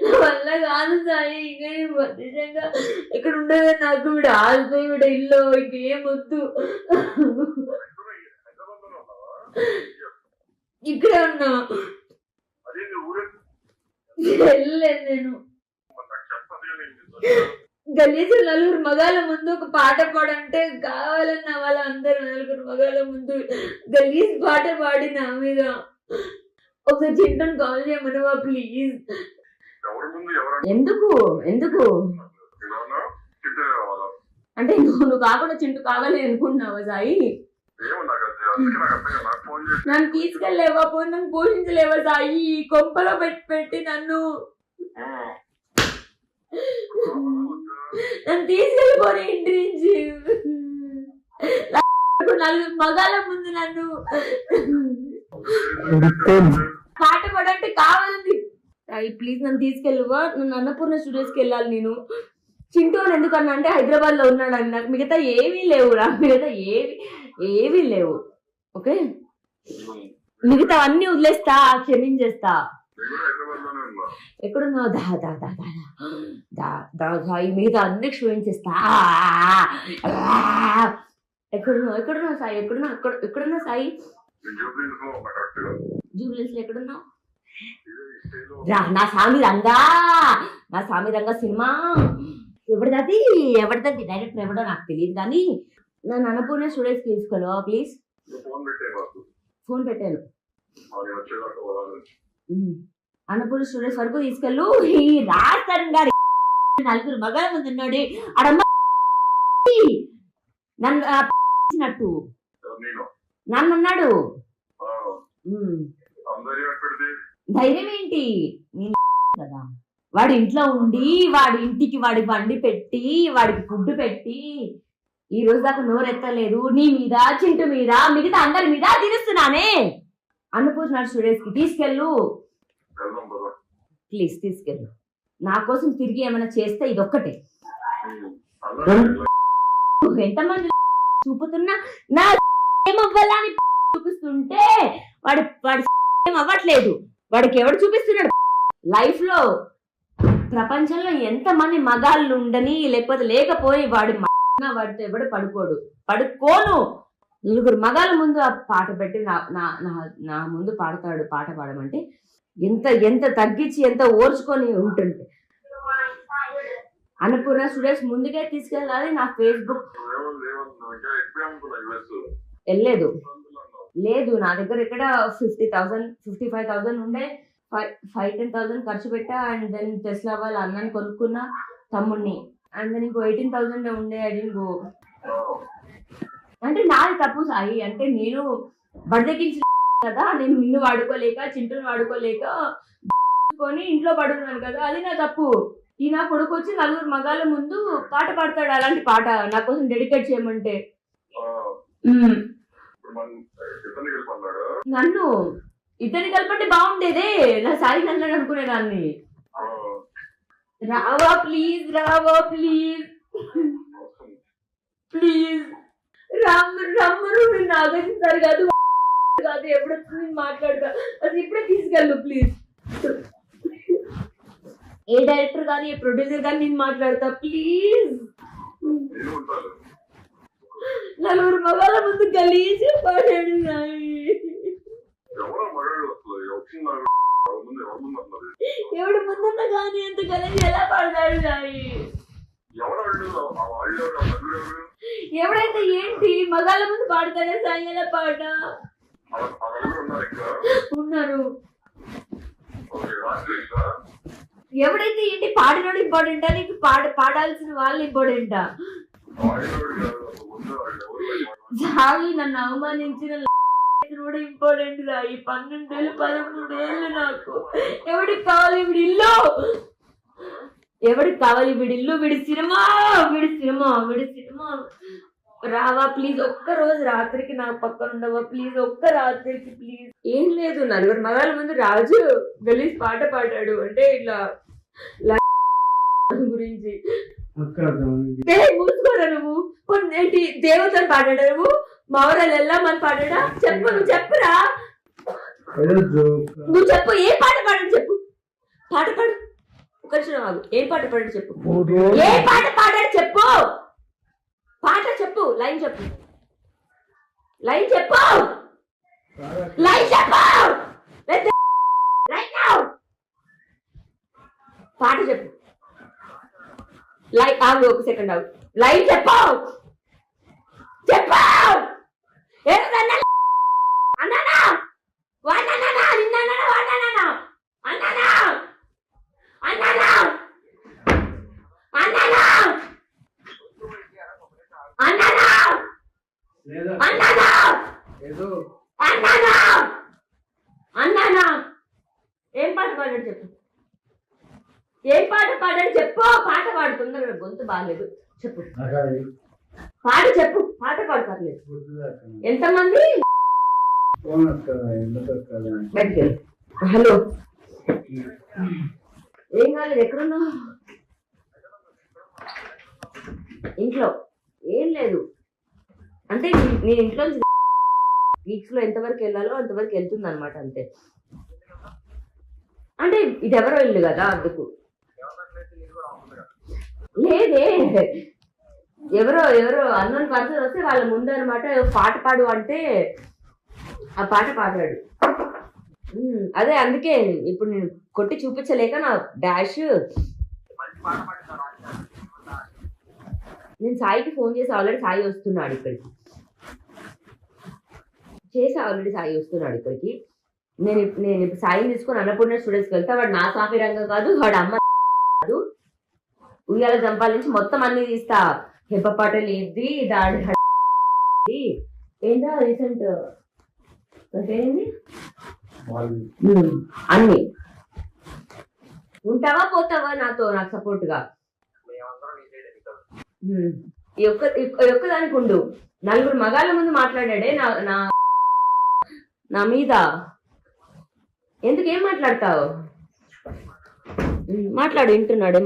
నా వల్ల కాదు సాయి. ఇంకా నిజంగా ఇక్కడ ఉండదు నాకు. వీడు ఆల్తో వీడు ఇల్లు ఇంకేం వద్దు. ఇక్కడే ఉన్నా, వెళ్ళలేదు నేను. గలీజు నలుగురు మగాళ్ళ ముందు ఒక పాట పాడంటే కావాలన్న వాళ్ళందరూ నలుగురు మగాళ్ళ ముందు గలీజ్ పాట పాడి నా మీద. ఒకసారి చింటూని కాల్ చేయమనవా ప్లీజ్. ఎందుకు ఎందుకు అంటే నువ్వు కాకుండా చింటూ కావాలి అనుకుంటున్నావా సాయి? నన్ను తీసుకెళ్ళలేవా? పోయి నన్ను పోషించలేవా సాయి? కొంపలో పెట్టి నన్ను తీసుకెళ్ళిపోయి ఇంటి నుంచి. నలుగురు మగాళ్ళ ముందు నన్ను పాట పాడంటే కావాలంది. ప్లీజ్ నన్ను తీసుకెళ్ళవా? నన్ను అన్నపూర్ణ స్టూడియోస్కి వెళ్ళాలి నేను. చింటూ అని ఎందుకన్నా అంటే హైదరాబాద్ లో ఉన్నాడు అని. నాకు మిగతా ఏమీ లేవు రా, మిగతా ఏవీ లేవు. ఓకే, మిగతా అన్ని వదిలేస్తా, క్షమించేస్తా. ఎక్కడున్నావు? మిగతా అన్ని క్షమించేస్తా. ఎక్కడున్నావు సాయి? ఎక్కడున్నావు సాయి? జూబ్లీస్ లో ఎక్కడున్నావు? నా స్వామి రంగా సినిమా ఎవరిది డైరెక్టర్ ఎవడో నాకు తెలియదు, కానీ నన్ను అన్నపూర్ణ స్టూడియోస్కి తీసుకోలేవా ప్లీజ్? ఫోన్ పెట్టాను. అన్నపూర్ణ స్టూడియోస్ వరకు తీసుకెళ్ళు. ఈ రాజస్థాన్ గారి నలుగురు మగాళ్ళ ముందు ఉన్నాడు అడమ్మ నన్ను నన్ను అన్నాడు. ధైర్యం ఏంటి కదా? వాడి ఇంట్లో ఉండి వాడి ఇంటికి వాడి బండి పెట్టి వాడికి ఫుడ్ పెట్టి ఈ రోజు దాకా నోరెత్తలేదు. నీ మీద, చింటూ మీద, మిగతా అందరి మీద తిరుస్తున్నానే. అన్నపూర్ణ స్టూడియోస్ కి తీసుకెళ్ళు ప్లీజ్, తీసుకెళ్ళు. నా కోసం తిరిగి ఏమైనా చేస్తే ఇదొక్కటే. ఎంతమంది చూపుతున్నా నా ఏమవ్వాలని చూపిస్తుంటే వాడు ఏం అవ్వట్లేదు. వాడికి ఎవడు చూపిస్తున్నాడు లైఫ్ లో? ప్రపంచంలో ఎంతమంది మగాళ్ళు ఉండని లేకపోతే లేకపోయి వాడితో ఎవడు పడుకోను. 4 మగాళ్ళ ముందు ఆ పాట పెట్టి నా ముందు పాడతాడు. పాట పాడమంటే ఎంత తగ్గించి ఎంత ఓర్చుకొని ఉంటుంటే. అన్నపూర్ణ స్టూడియోస్ ముందుకే తీసుకెళ్ళాలి. నా ఫేస్బుక్ వెళ్ళలేదు. లేదు, నా దగ్గర ఇక్కడ 50,000 55,000 ఉండే. 5-10,000 ఖర్చు పెట్టా. అండ్ దెన్ టెస్లా వాళ్ళ అన్నని కొనుక్కున్నా, తమ్ముడిని. అండ్ దెన్ ఇంకో 18,000 ఉండే. I didn't go. అంటే నాది తప్పు సాయి. అంటే నేను బడిదెక్కించిన కదా, నేను నిన్ను వాడుకోలేక చింటూని వాడుకోలేక కొని ఇంట్లో పడుతున్నాను కదా, అది నా తప్పు. ఈ నా కొడుకు వచ్చి 4 మగాళ్ళ ముందు పాట పాడతాడు. అలాంటి పాట నా కోసం డెడికేట్ చేయమంటే నన్ను ఇతని కలపంటే బాగుండేదే. నా సాయి నన్ను అనుకునేదాన్ని. రావా ప్లీజ్, రావా ప్లీజ్ ప్లీజ్. రమ్మరు నాగేస్తారు కాదు కాదు. ఎప్పుడు నేను మాట్లాడతా, అది ఇప్పుడే తీసుకెళ్ళు ప్లీజ్. ఏ డైరెక్టర్ కానీ ఏ ప్రొడ్యూసర్ కానీ నేను మాట్లాడతా ప్లీజ్. 4 మగాళ్ళ ముందు గలీజ్ పాడాడు నాయి. ఎవడు ముందున్నా కానీ ఎంత గలీజ్ ఎలా పాడతాడు నాయి? ఎవడైతే ఏంటి మగాళ్ళ ముందు పాడతాడే సాయి ఎలా పాట? ఉన్నారు. ఎవడైతే ఏంటి పాడినోడు ఇంపార్టెంటా నీకు? పాడాల్సిన వాళ్ళు ఇంపార్టెంటా? సాయి నన్ను అవమానించిన కూడా ఇంపార్టెంట్ గా. ఈ 12 ఏళ్ళు 13 ఏళ్ళు నాకు. ఎవడికి కావాలి వీడి ఇల్లు? ఎవడికి కావాలి వీడి ఇల్లు? వీడి సినిమా. రావా ప్లీజ్. ఒక్క రోజు రాత్రికి నా పక్కన ఉండవా ప్లీజ్? ఒక్క రాత్రికి ప్లీజ్. ఏం లేదు, 4 మగాళ్ళ ముందు రాజు గలీజ్ పాట పాడాడు అంటే ఇట్లా గురించి. మూసుకోరా నువ్వు. ఏంటి దేవతను పాడాడా నువ్వు? మావరాలు వెళ్ళామని పాడాడా? చెప్పు, నువ్వు చెప్పురా. నువ్వు చెప్పు, ఏ పాట పాడాడు చెప్పు. పాట పాడు. ఒక నిమిషం ఆగు. ఏం పాట పాడాడు చెప్పు. ఏ పాట పాడాడు చెప్పు. పాట చెప్పు. లైన్ చెప్పు. లైన్ చెప్పు. పాట చెప్పు. లైన్ ఆగు, ఒక సెకండ్ ఆగు. లైన్ చెప్పు. అన్నానా వాడినా నిన్న వాడినా అన్నానా అన్నానా అన్నానా అన్నానా అన్నానా అన్నానా అన్నానా. ఏం పాట పాడాడు చెప్పు. ఏం పాట పాడాడు చెప్పు. పాట పాడుతుందా? గొంతు బాగాలేదు చెప్పు. పాట చెప్పు. పాట పాడతారు. ఎంతమంది? హలో, ఏం కాలేదు. ఎక్కడున్నావు? ఇంట్లో. ఏం లేదు అంటే నేను ఇంట్లో వీక్స్ లో ఎంతవరకు వెళ్ళాలో అంతవరకు వెళ్తుంది అనమాట. అంతే. అంటే ఇది ఎవరో ఇల్లు కదా, అందుకు. లేదే, ఎవరో అన్నోన్ పర్సన్ వస్తే వాళ్ళ ముందు అనమాట పాట పాడు అంటే ఆ పాట పాడాడు. అదే అందుకే ఇప్పుడు నేను కొట్టి చూపించలేక నా డాష్. నేను సాయికి ఫోన్ చేసి ఆల్రెడీ సాయి వస్తున్నాడు ఇక్కడికి. నేను ఇప్పుడు సాయిని తీసుకొని అన్నపూర్ణ స్టూడియోస్కి వెళ్తా. వాడు నా సాఫీ రంగం కాదు, వాడు అమ్మ కాదు. ఉయ్యాల జంపాల నుంచి మొత్తం అన్ని తీస్తా. హెప్ప పాటలు ఇది దాడి ఏంటో రీసెంట్ ఏంది అన్ని. ఉంటావా పోతావా నాతో, నాకు సపోర్ట్ గా? ఈ ఒక్కదానికి ఉండు. 4 మగాళ్ళ ముందు మాట్లాడాడే నా మీద. ఎందుకేం మాట్లాడతావు? మాట్లాడు, వింటున్నాడు.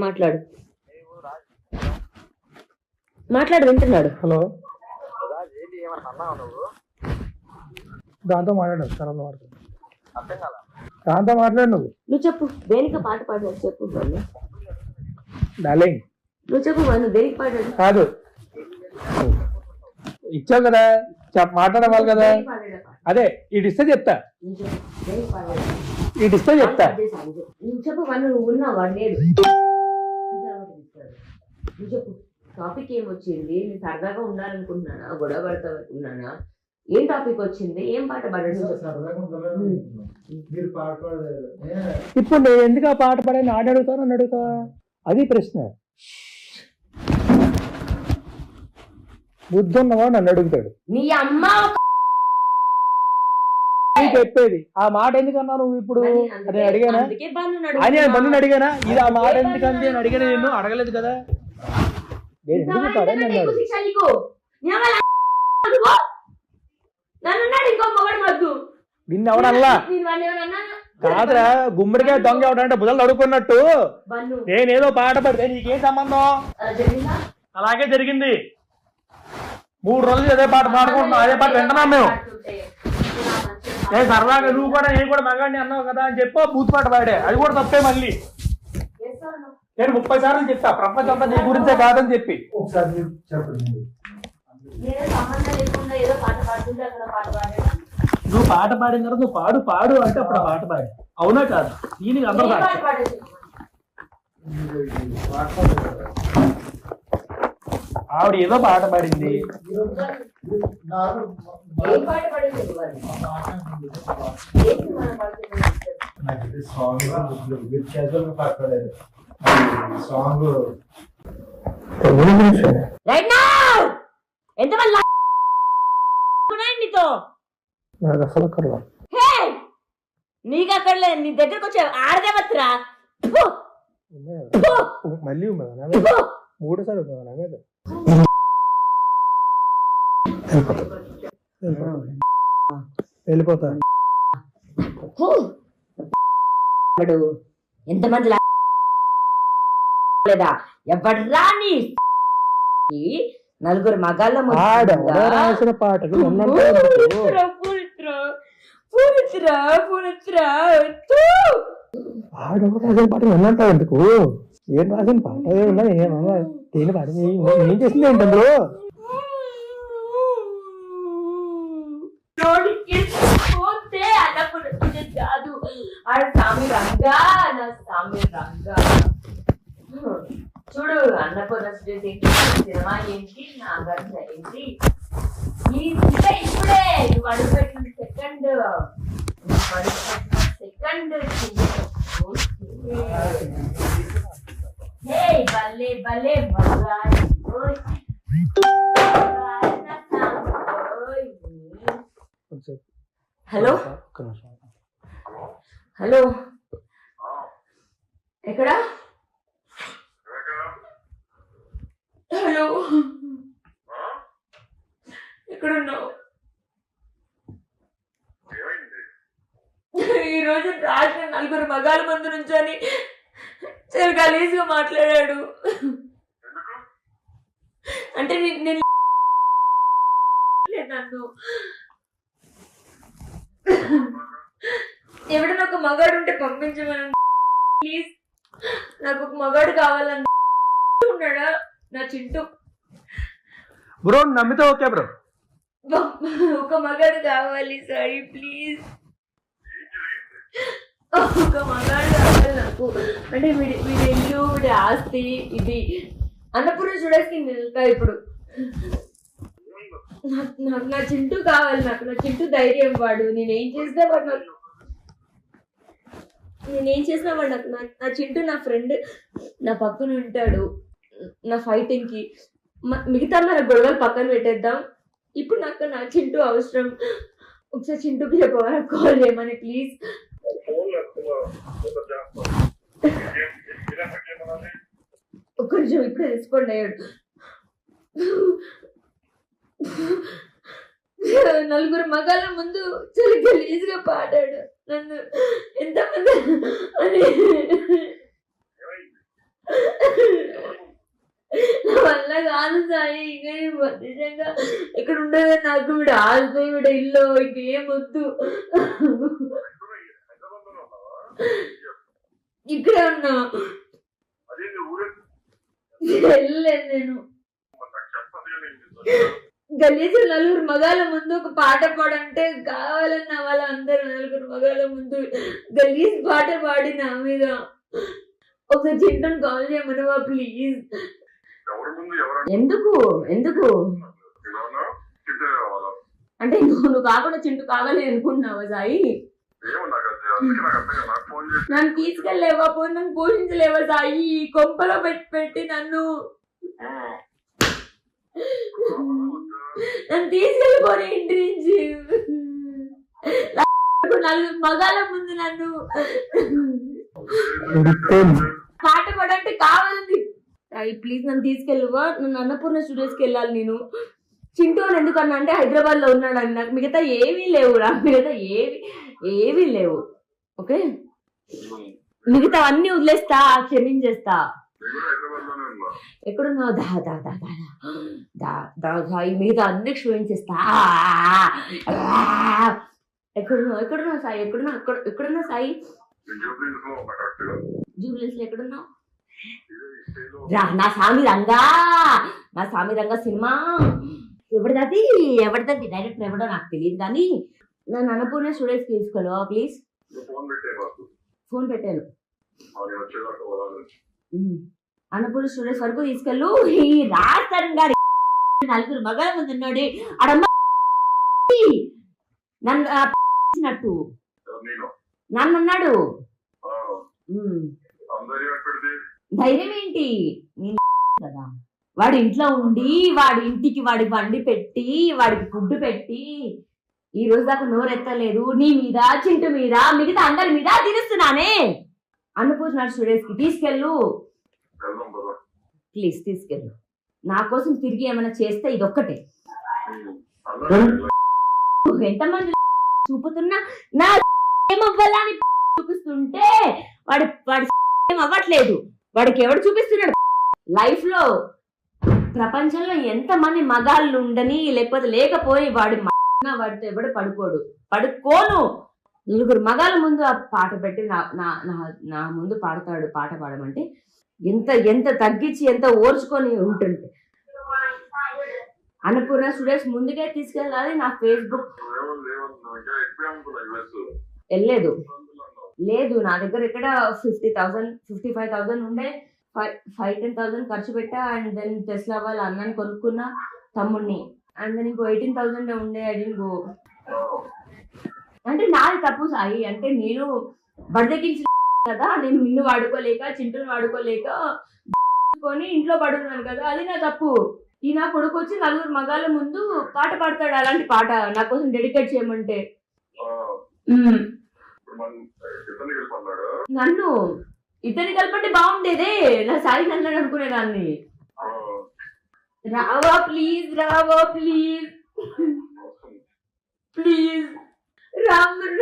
మాట్లాడు, వింటున్నాడు. హలో, దాంతో మాట్లాడు. దాంతో మాట్లాడు నువ్వు. నువ్వు చెప్పు దేనికి పాట పాడాడు చెప్పు బన్ను. డార్లింగ్ నువ్వు చెప్పు బన్ను దేనికి పాడాడు. కాదు ఇచ్చావు కదా మాట్లాడవాలి కదా. దేనికి పాడాడు పాట? అదే ఇడిస్తే చెప్తా, నువ్వు చెప్పు దేనికి పాడాడు. ఇడిస్తే చెప్తా. నువ్వు చెప్పు బన్ను, నువ్వు ఉన్నావు వాడు లేడు. నువ్వు చెప్పు టాపిక్ ఏమొచ్చింది, నేను సరదాగా ఉండాలనుకుంటున్నానా, గొడవ పడతావు అనుకున్నానా, ఏం టాపిక్ వచ్చింది, ఏం పాట పాడాడు. ఇప్పుడు నేను ఎందుకు ఆ పాట పాడాను ఆడ అడుగుతాను నన్ను అడుగుతావా, అది ప్రశ్న. బుద్ధి ఉన్నవా నన్ను అడుగుతాడు. నీ అమ్మ చెప్పేది ఆ మాట ఎందుకన్నా నువ్వు ఇప్పుడు అదే అడిగానా అందుకే బన్ను అని బంధుని అడిగానా, ఇది ఆ మాట ఎందుకంటే అని అడిగాను, నిన్ను అడగలేదు కదా. నేను ఎందుకు పడని అన్నాడు. నిన్ను ఎవడల్లా కాదురా, గుమ్మడికాయ దొంగ ఎవడంటే బుధలు అడుక్కున్నట్టు నేనేదో పాట పడితే నీకేం సంబంధం. అలాగే జరిగింది. 3 రోజులు అదే పాట పాడుకుంటున్నాం, అదే పాట వింటున్నాం మేము. సరదాగా నువ్వు కూడా నేను కూడా మగాడిని అన్నావు కదా అని చెప్పి బూత్ పాట పాడే, అది కూడా తప్పే. మళ్ళీ నేను 30 సార్లు చెప్తా ప్రపంచం అంతా నీ గురించే కాదని చెప్పి. నువ్వు పాట పాడిన తర్వాత నువ్వు పాడు పాడు అంటే అప్పుడు ఆ పాట పాడు, అవునా కాదు? దీనికి అందరూ ఆవిడ ఏదో పాట పాడింది. నీకు అక్కడ లేదు, నీ దగ్గరకు వచ్చే ఆడదేవత్రా మళ్ళీ 3 సార్లు వెళ్ళిపోతా. ఎంతమంది లేదా ఎవడ్రా నీ నలుగురు మగాళ్ళ రాసిన పాటకు రాసిన పాట విన్నంటావు ఎందుకు? ఏం రాసిన పాట ఏమన్నా దేని పాట ఏం చేసింది ఏంటందరూ? కాదు స్వామి రంగా నా స్వామి రంగా. చూడు అన్నపూర్ణ ఏంటి, సినిమా ఏంటి, నాగార్జున ఏంటి, ఇప్పుడే నువ్వు అడుగుపెట్టిన సెకండ్ భలే భలే హలో హలో ఎక్కడా? హలో ఎక్కడున్నావు? ఈరోజు రాత్రి 4 మగాళ్ళ ముందు నుంచొని చాలా గలీజ్గా మాట్లాడాడు. అంటే నేను నన్ను ఎవడన్నా ఒక మగాడు ఉంటే పంపించమని ప్లీజ్, నాకు ఒక మగాడు కావాలని ఉన్నాడా నా చింటూ బ్రో. నమ్మితే ఓకే బ్రో, ఒక మగాడు కావాలి సారీ ప్లీజ్, ఒక మగాడు కావాలి నాకు. అంటే వీడి ఇల్లు, వీడి ఆస్తి, ఇది అన్నపూర్ణ స్టూడియోస్కి వెళ్తా ఇప్పుడు. నాకు నా చింటూ కావాలి, నాకు నా చింటూ ధైర్యం. వాడు నేనేం చేసినా వాడు నాకు నా చింటూ నా ఫ్రెండ్ నా పక్కన ఉంటాడు నా ఫైటింగ్కి. మిగతా మన గొడవలు పక్కన పెట్టేద్దాం. ఇప్పుడు నాకు నా చింటూ అవసరం. ఒకసారి చింటూకి చెప్పవా కాల్ చేయమని ప్లీజ్. ఒక్క నిమిషం, ఇప్పుడే రెస్పాండ్ అయ్యాడు. 4 మగాళ్ళ ముందు చాలా గలీజ్గా పాడాడు నన్ను. ఎంతమంది అని నా వల్ల కాదు సాయి. ఇంకా నిజంగా ఇక్కడ ఉండదు నాకు. వీడు ఆల్తో వీడ ఇల్లు ఇంకేం వద్దు. ఇక్కడే ఉన్నా. అదే నీ ఊరే వెళ్ళలేదు నేను. నాకు చెప్పదు నేను గలీజు నలుగురు మగాళ్ళ ముందు ఒక పాట పాడంటే కావాలన్న వాళ్ళందరూ నలుగురు మగాళ్ళ ముందు గలీజ్ పాట పాడి నా మీద. ఒకసారి చింటూని కాల్ చేయమనవా ప్లీజ్. ఎవరి ముందు ఎవరైనా ఎందుకు ఎందుకు ఏమన్నా తిట్టే కావాలా అంటే నువ్వు కాకుండా చింటూ కావాలి అనుకుంటున్నావా సాయి? ఏమో నాకు అది అందుకే నాకు అర్థం కాదు. నాకు ఫోన్ చేసి నన్ను తీసుకెళ్ళలేవా? పోయి నన్ను పోషించలేవా సాయి? ఈ కొంపలో పెట్టి నన్ను నన్ను తీసుకెళ్ళిపోయి ఇంటి నుంచి. నలుగురు మగాళ్ళ ముందు నన్ను పాట పాడంటే కావాలంది. ప్లీజ్ నన్ను తీసుకెళ్ళువా? నన్ను అన్నపూర్ణ స్టూడియోస్కి వెళ్ళాలి నేను. చింటూ అని ఎందుకన్నా అంటే హైదరాబాద్ లో ఉన్నాడు అని. నాకు మిగతా ఏమీ లేవురా, మిగతా ఏవీ లేవు. ఓకే, మిగతా అన్ని వదిలేస్తా, క్షమించేస్తా. హైదరాబాద్ లోనే ఉన్నా. ఎక్కడున్నావు? దా దా దా దా దా దా సాయి, మిగతా అన్ని క్షమించేస్తా. ఎక్కడున్నావు సాయి? ఎక్కడున్నా సాయి? నేను జూబ్లీహిల్స్ లో ఉన్నా కరెక్ట్ గా. జూబ్లీహిల్స్ లో ఎక్కడున్నావు? ఇదే ఈ స్టేలో నా స్వామి రంగా సినిమా ఎవరిదది డైరెక్టర్ ఎవడో నాకు తెలియదు, కానీ నన్ను అన్నపూర్ణ స్టూడియోస్కి తీసుకోలేవా ప్లీజ్? నువ్వు ఫోన్ పెట్టే నాకు ఫోన్ పెట్టాను. నేను వచ్చేదాకా పోవాలి. అన్నపూర్ణ స్టూడియోస్ వరకు తీసుకెళ్ళు. ఈ రాజన్ గారి నలుగురు మగాళ్ళ ముందు ఉన్నాడు అడమ్మ నన్ను నేను నన్ను అన్నాడు. అందరి పెడితే ధైర్యం ఏంటి కదా? వాడి ఇంట్లో ఉండి వాడి ఇంటికి వాడి వండి పెట్టి వాడికి ఫుడ్ పెట్టి ఈ రోజు దాకా నోరెత్తలేదు. నీ మీద, చింటు మీద, మిగతా అందరి మీద తిరుస్తున్నానే. అన్నపూర్ణ స్టూడియోస్ కి తీసుకెళ్ళు వెళ్దాం కదా. ప్లీజ్, తీసుకెళ్ళు. నా కోసం తిరిగి ఏమైనా చేస్తే ఇదొక్కటే. ఎంతమంది చూపుతున్నా నా ఏమవ్వాలా అని చూపిస్తుంటే వాడి ఏం అవ్వట్లేదు. వాడికి ఎవడు చూపిస్తున్నాడు? లైఫ్ లో ప్రపంచంలో ఎంతమంది మగాళ్ళు ఉండని లేకపోతే లేకపోయి వాడితో ఎవడు పడుకోను. నలుగురు మగాళ్ళ ముందు ఆ పాట పెట్టి నా ముందు పాడతాడు. పాట పాడమంటే ఎంత తగ్గించి ఎంత ఓర్చుకొని ఉంటుంది. అన్నపూర్ణ స్టూడియోస్ ముందుకే తీసుకెళ్ళాలి. నా ఫేస్బుక్ వెళ్ళలేదు. లేదు, నా దగ్గర ఇక్కడ 50,000 55,000 ఉండే. 5-10,000 ఖర్చు పెట్టా. అండ్ దెన్ టెస్లా వాళ్ళ అన్నని కొనుక్కున్నా, తమ్ముడిని. అండ్ దెన్ ఇంకో 18,000 ఉండే. I don't go. అంటే నాది తప్పు సాయి. అంటే నేను బడిదెక్కించిన కదా, నేను నిన్ను వాడుకోలేక చింటూని వాడుకోలేక కొని ఇంట్లో పడుతున్నాను కదా, అది నా తప్పు. ఈ నా కొడుకు వచ్చి నలుగురు మగాళ్ళ ముందు పాట పాడతాడు. అలాంటి పాట నా కోసం డెడికేట్ చేయమంటే నన్ను ఇతని కలపంటే బాగుండేదే. నా సాయి నన్ను అనుకునేదాన్ని. రావా ప్లీజ్, రావా ప్లీజ్ ప్లీజ్.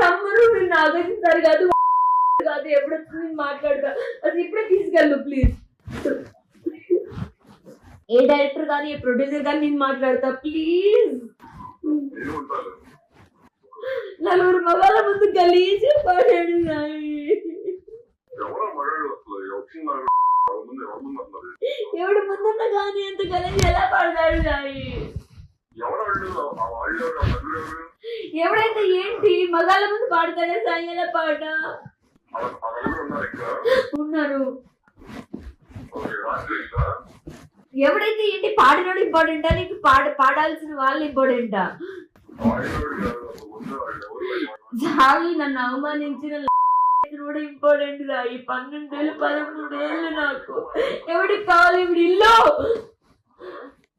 రమ్మరు నాగేసారు కాదు కాదు ఎప్పుడు నేను మాట్లాడతా. అది ఇప్పుడే తీసుకెళ్ళు ప్లీజ్. ఏ డైరెక్టర్ కానీ ఏ ప్రొడ్యూసర్ కానీ నేను మాట్లాడతా ప్లీజ్. నలుగురు మగాళ్ళ ముందు గలీజ్ పాడాడు సాయి. ఎవడు ముందున్నా కానీ ఎంత గలీజ్ ఎలా పాడతాడు సాయి? ఎవడైతే ఏంటి మగాళ్ళ ముందు పాడతాడే సాయి? ఎలా పాట ఉన్నారు? ఎవడైతే ఏంటి పాడినోడు ఇంపార్టెంటా నీకు? పాడాల్సిన వాళ్ళు ఇంపార్టెంటా? సాయి నన్ను అవమానించిన కూడా ఇంపార్టెంట్ సాయి. 12 ఏళ్ళు 13 ఏళ్ళు నాకు. ఎవడికి కావాలి వీడి ఇల్లు?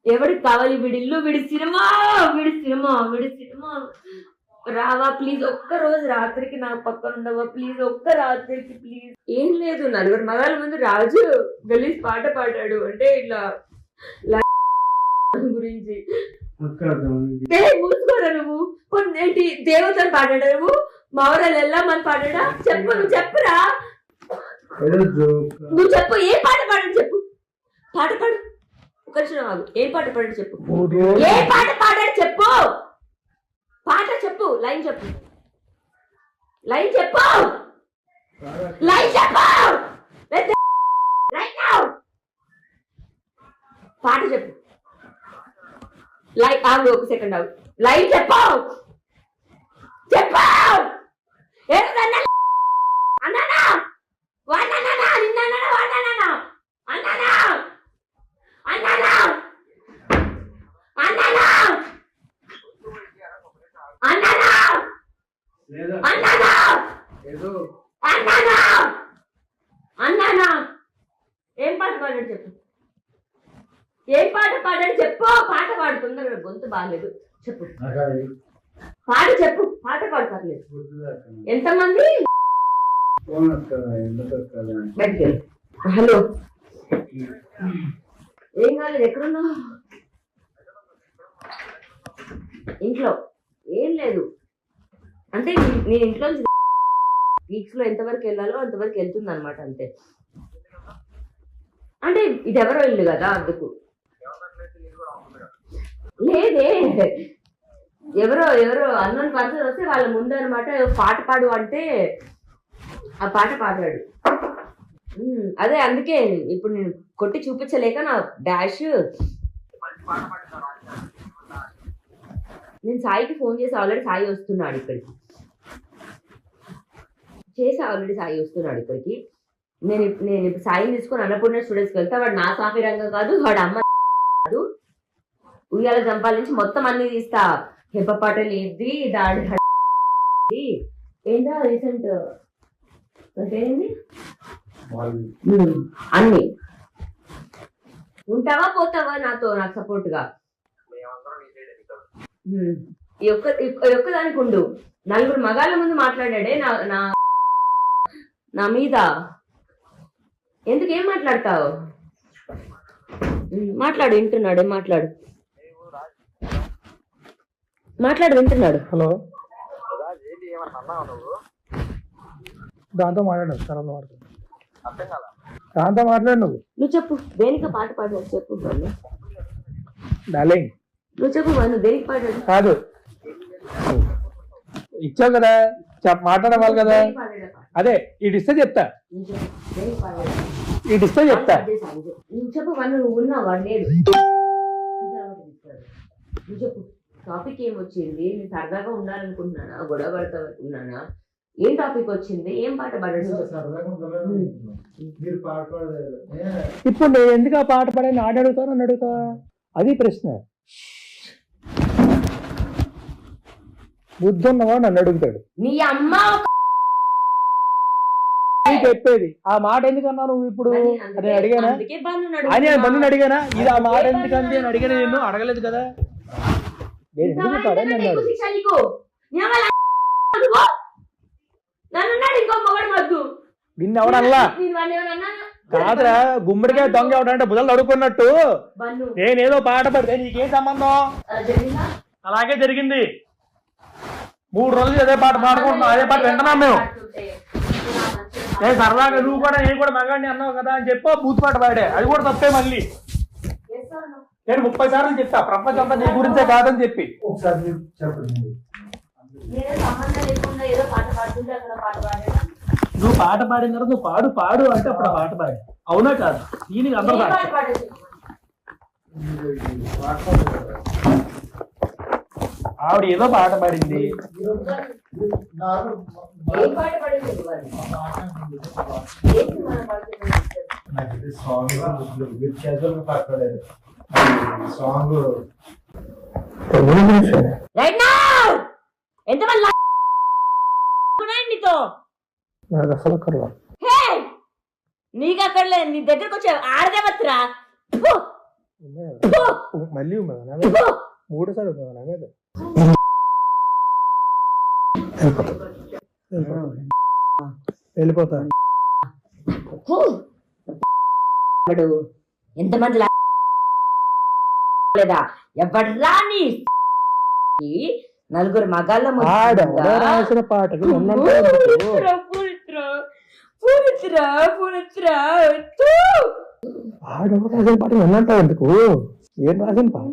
ఎవడికి కావాలి వీడి ఇల్లు? వీడి సినిమా. రావా ప్లీజ్. ఒక్క రోజు రాత్రికి నా పక్కన ఉండవా ప్లీజ్? ఒక్క రాత్రికి ప్లీజ్. ఏం లేదు, నలుగురు మగాళ్ళ ముందు రాజు గలీజ్ పాట పాడాడు అంటే ఇట్లా గురించి మూసుకోరా నువ్వు. ఏంటి దేవతను పాడాడా నువ్వు? మావరాలు వెళ్ళామని పాడాడా? చెప్పు, నువ్వు చెప్పురా. నువ్వు చెప్పు, ఏ పాట పాడాడు చెప్పు. పాట పాడు. ఒక నిమిషం ఆగు. ఏ పాట పాడాడు చెప్పు. ఏ పాట పాడాడు చెప్పు. పాట చెప్పు. లైన్ చెప్పు. లైట్ చెప్పు రైట్ నౌ పాట చెప్పు లైట్ ఆగు ఒక సెకండ్ ఆగు లైట్ చెప్పు చెప్పు ఏదన్నా అన్నానా వాడనా నిన్ననా వాడనా అన్నానా అన్నానా అన్నానా అన్నానా అన్నానా అన్నానా అన్నానా ఏం పాట పాడాడు చెప్పు ఏం పాట పాడాడు చెప్పు పాట పాడుతుందా గొంతు బాగాలేదు చెప్పు పాట చెప్పు పాట పాడతారు ఎంతమంది హలో ఏం కాలేదు ఎక్కడున్నావు ఇంట్లో ఏం లేదు అంటే నేను ఇంట్లో వీక్స్ లో ఎంతవరకు వెళ్ళాలో అంతవరకు వెళ్తుంది అనమాట అంతే అంటే ఇది ఎవరో ఇల్లు కదా అందుకు లేదే ఎవరో అన్నోన్ పర్సన్ వస్తే వాళ్ళ ముందు అనమాట పాట పాడు అంటే ఆ పాట పాడాడు అదే అందుకే ఇప్పుడు నేను కొట్టి చూపించలేక నా డాష్ నేను సాయికి ఫోన్ చేసి ఆల్రెడీ సాయి వస్తున్నాడు ఇక్కడికి నేను ఇప్పుడు సాయిని తీసుకొని అన్నపూర్ణ స్టూడెంట్స్కి వెళ్తా వాడు నా సాఫీ రంగం కాదు వాడు అమ్మ కాదు ఉయ్యాల జంపాల నుంచి మొత్తం అన్ని తీస్తా హెప్ప పాటలు ఏంది దాడి ఏంటో రీసెంట్ ఏంది అన్ని ఉంటావా పోతావా నాకు సపోర్ట్ గా ఈ ఒక్కదానికి ఉండు నలుగురు మగాళ్ళ ముందు మాట్లాడాడే నా మీద ఎందుకు ఏం మాట్లాడతావు మాట్లాడు వింటున్నాడు వింటున్నాడు హలో దాంతో మాట్లాడు దాంతో మాట్లాడు నువ్వు చెప్పు దేనికి పాట పాడాడు చెప్పు డార్లింగ్ నువ్వు చెప్పు నువ్వు దేనికి పాడాడు కాదు ఇచ్చావు కదా మాట్లాడవాలి కదా అదే ఇడిస్తే చెప్తా నువ్వు చెప్పు నువ్వు ఉన్నావు వాడు లేడు నువ్వు చెప్పు టాపిక్ ఏమొచ్చింది నేను సరదాగా ఉండాలనుకుంటున్నానా గొడవ పడతా అనుకున్నానా ఏం టాపిక్ వచ్చింది ఏం పాట పాడాడు ఇప్పుడు నేను ఎందుకు ఆ పాట పాడాను ఆడ అడుగుతాను నన్ను అడుగుతా అది ప్రశ్న బుద్ధి ఉన్నవాడు నన్ను అడుగుతాడు నీ అమ్మ చెప్పేది ఆ మాట ఎందుకన్నా నువ్వు ఇప్పుడు అని అడిగానా అని బంధుని అడిగానా ఇది ఆ మాట ఎందుకంది అని అడిగాను నేను అడగలేదు కదా నేను ఎందుకు పాడాను అన్నాడు నిన్ను ఎవడల్లా కాదురా గుమ్మడికాయ దొంగ ఎవడంటే బుధలు అడుక్కున్నట్టు నేనేదో పాట పడితే నీకేం సంబంధం అలాగే జరిగింది 3 రోజులు అదే పాట పాడుకుంటున్నాం అదే పాట వింటున్నాం మేము సరదాగా నువ్వు కూడా నేను కూడా మగాడిని అన్నావు కదా అని చెప్పి బూత్ పాట పాడే అది కూడా తప్పే మళ్ళీ నేను 30 సార్లు చెప్తా ప్రపంచం అంతా నీ గురించే కాదని చెప్పి నువ్వు పాట పాడిన తర్వాత నువ్వు పాడు అంటే అప్పుడు పాట పాడు అవునా కాదు దీనికి అందరూ ఆవిడ ఏదో పాట పాడింది నీకు అక్కడ లేదు నీ దగ్గరకు వచ్చే ఆడదేవత్రా మళ్ళీ 3 సార్లు వెళ్ళిపోతా ఎంతమంది లేదా ఎవడ్రా నీ నలుగురు మగాళ్ళ రాసిన పాటకు రాసిన పాట విన్నంటావు ఎందుకు ఏం రాసిన పాట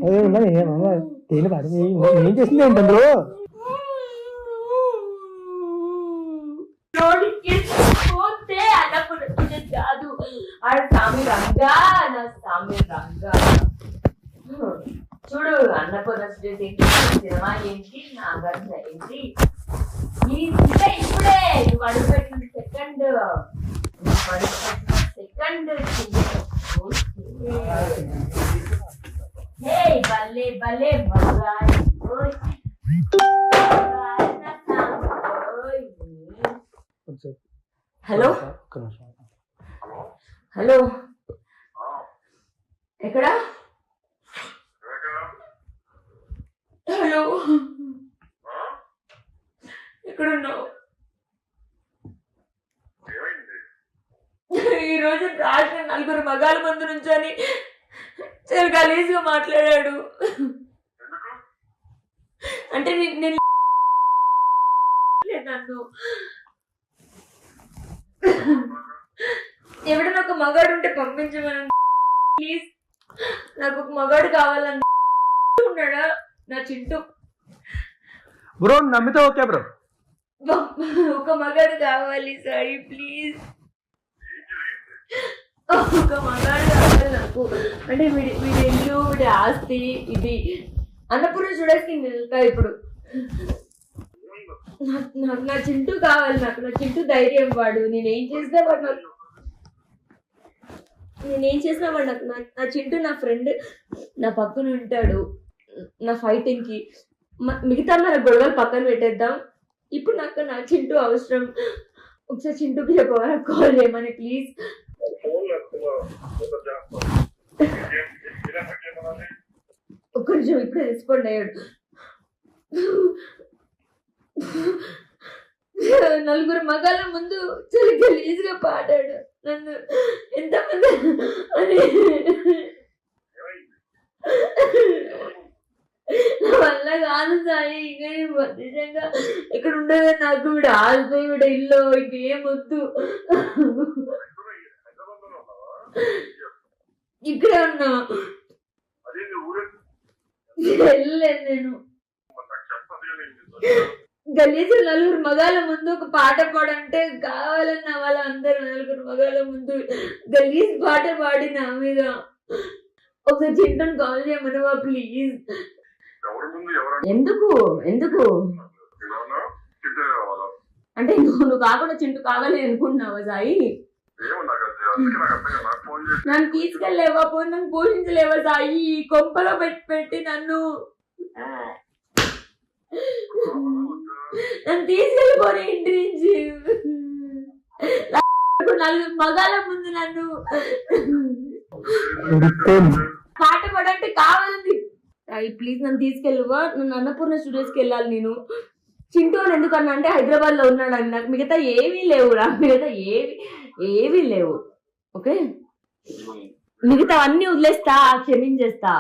దేని పాట ఏం చేసింది ఏంటందరూ ఫోన్ ఆడ సామి రంగా నా సామి రంగా చూడు అన్నపూర్ణ స్టూడియోస్ ఏంటి సినిమా ఏంటి నా గంట ఏంటి ఇంకా ఇప్పుడే నువ్వు అడుగుపెట్టిన సెకండ్ హే భలే భలే మగాయ్ హలో హలో ఎక్కడ హలో ఎక్కడున్నావు ఈ రోజు రాత్రి 4 మగాళ్ళ ముందు నుంచొని చాలా గలీజ్గా మాట్లాడాడు. అంటే నేను నన్ను ఎవడన్నా ఒక మగాడు ఉంటే పంపించమని ప్లీజ్, నాకు ఒక మగాడు కావాలని ఉన్నాడా నా చింటూ బ్రో. నమ్మితే ఓకే బ్రో, ఒక మగాడు కావాలి సాయి ప్లీజ్, ఒక మగాడు కావాలి నాకు. అంటే వీడి ఇల్లు వీడి ఆస్తి ఇది అన్నపూర్ణ స్టూడియోస్కి నేను వెళ్తా ఇప్పుడు. నాకు నా చింటూ కావాలి, నాకు నా చింటూ ధైర్యం. వాడు నేనేం చేసినా వాడు నాకు నా చింటూ నా ఫ్రెండ్ నా పక్కన ఉంటాడు నా ఫైటింగ్కి. మిగతా మన గొడవలు పక్కన పెట్టేద్దాం. ఇప్పుడు నాకు నా చింటూ అవసరం. ఒకసారి చింటూకి చెప్పవా నాకు కాల్ చేయమని ప్లీజ్. ఒక్క నిమిషం, ఇప్పుడే రెస్పాండ్ అయ్యాడు. 4 మగాళ్ళ ముందు చాలా గలీజ్గా పాడాడు నన్ను. ఎంతమంది అని నా వల్ల కాదు సాయి. ఇంకా నేను నిజంగా ఇక్కడ ఉండదు. నాకు వీడు ఆస్తి వీడ ఇల్లు ఇంకేం వద్దు. ఇక్కడే ఉన్నా, వెళ్ళలేదు నేను. గలీజు 4 మగాళ్ళ ముందు ఒక పాట పాడంటే కావాలన్న వాళ్ళందరూ 4 మగాళ్ళ ముందు గలీజ్ పాట పాడి నా మీద. ఒకసారి చింటూని కాల్ చేయమనవా ప్లీజ్. ఎందుకు ఎందుకు అంటే నువ్వు కాకుండా చింటూ కావాలి అనుకుంటున్నావా సాయి? నన్ను తీసుకెళ్ళలేవా? నన్ను పోషించలేవా సాయి? కొంపలో పెట్టి నన్ను తీసుకెళ్ళిపోయి ఇంటి నుంచి 4 మగాళ్ళ ముందు నన్ను పాట పాడంటే కావాలంది. ప్లీజ్ నన్ను తీసుకెళ్ళవా? నన్ను అన్నపూర్ణ స్టూడియోస్కి వెళ్ళాలి నేను. చింటూ అని ఎందుకన్నా అంటే హైదరాబాద్ లో ఉన్నాడు అని. నాకు మిగతా ఏమీ లేవు రా, మిగతా ఏమీ లేవు. ఓకే, మిగతా అన్ని వదిలేస్తా, క్షమించేస్తా.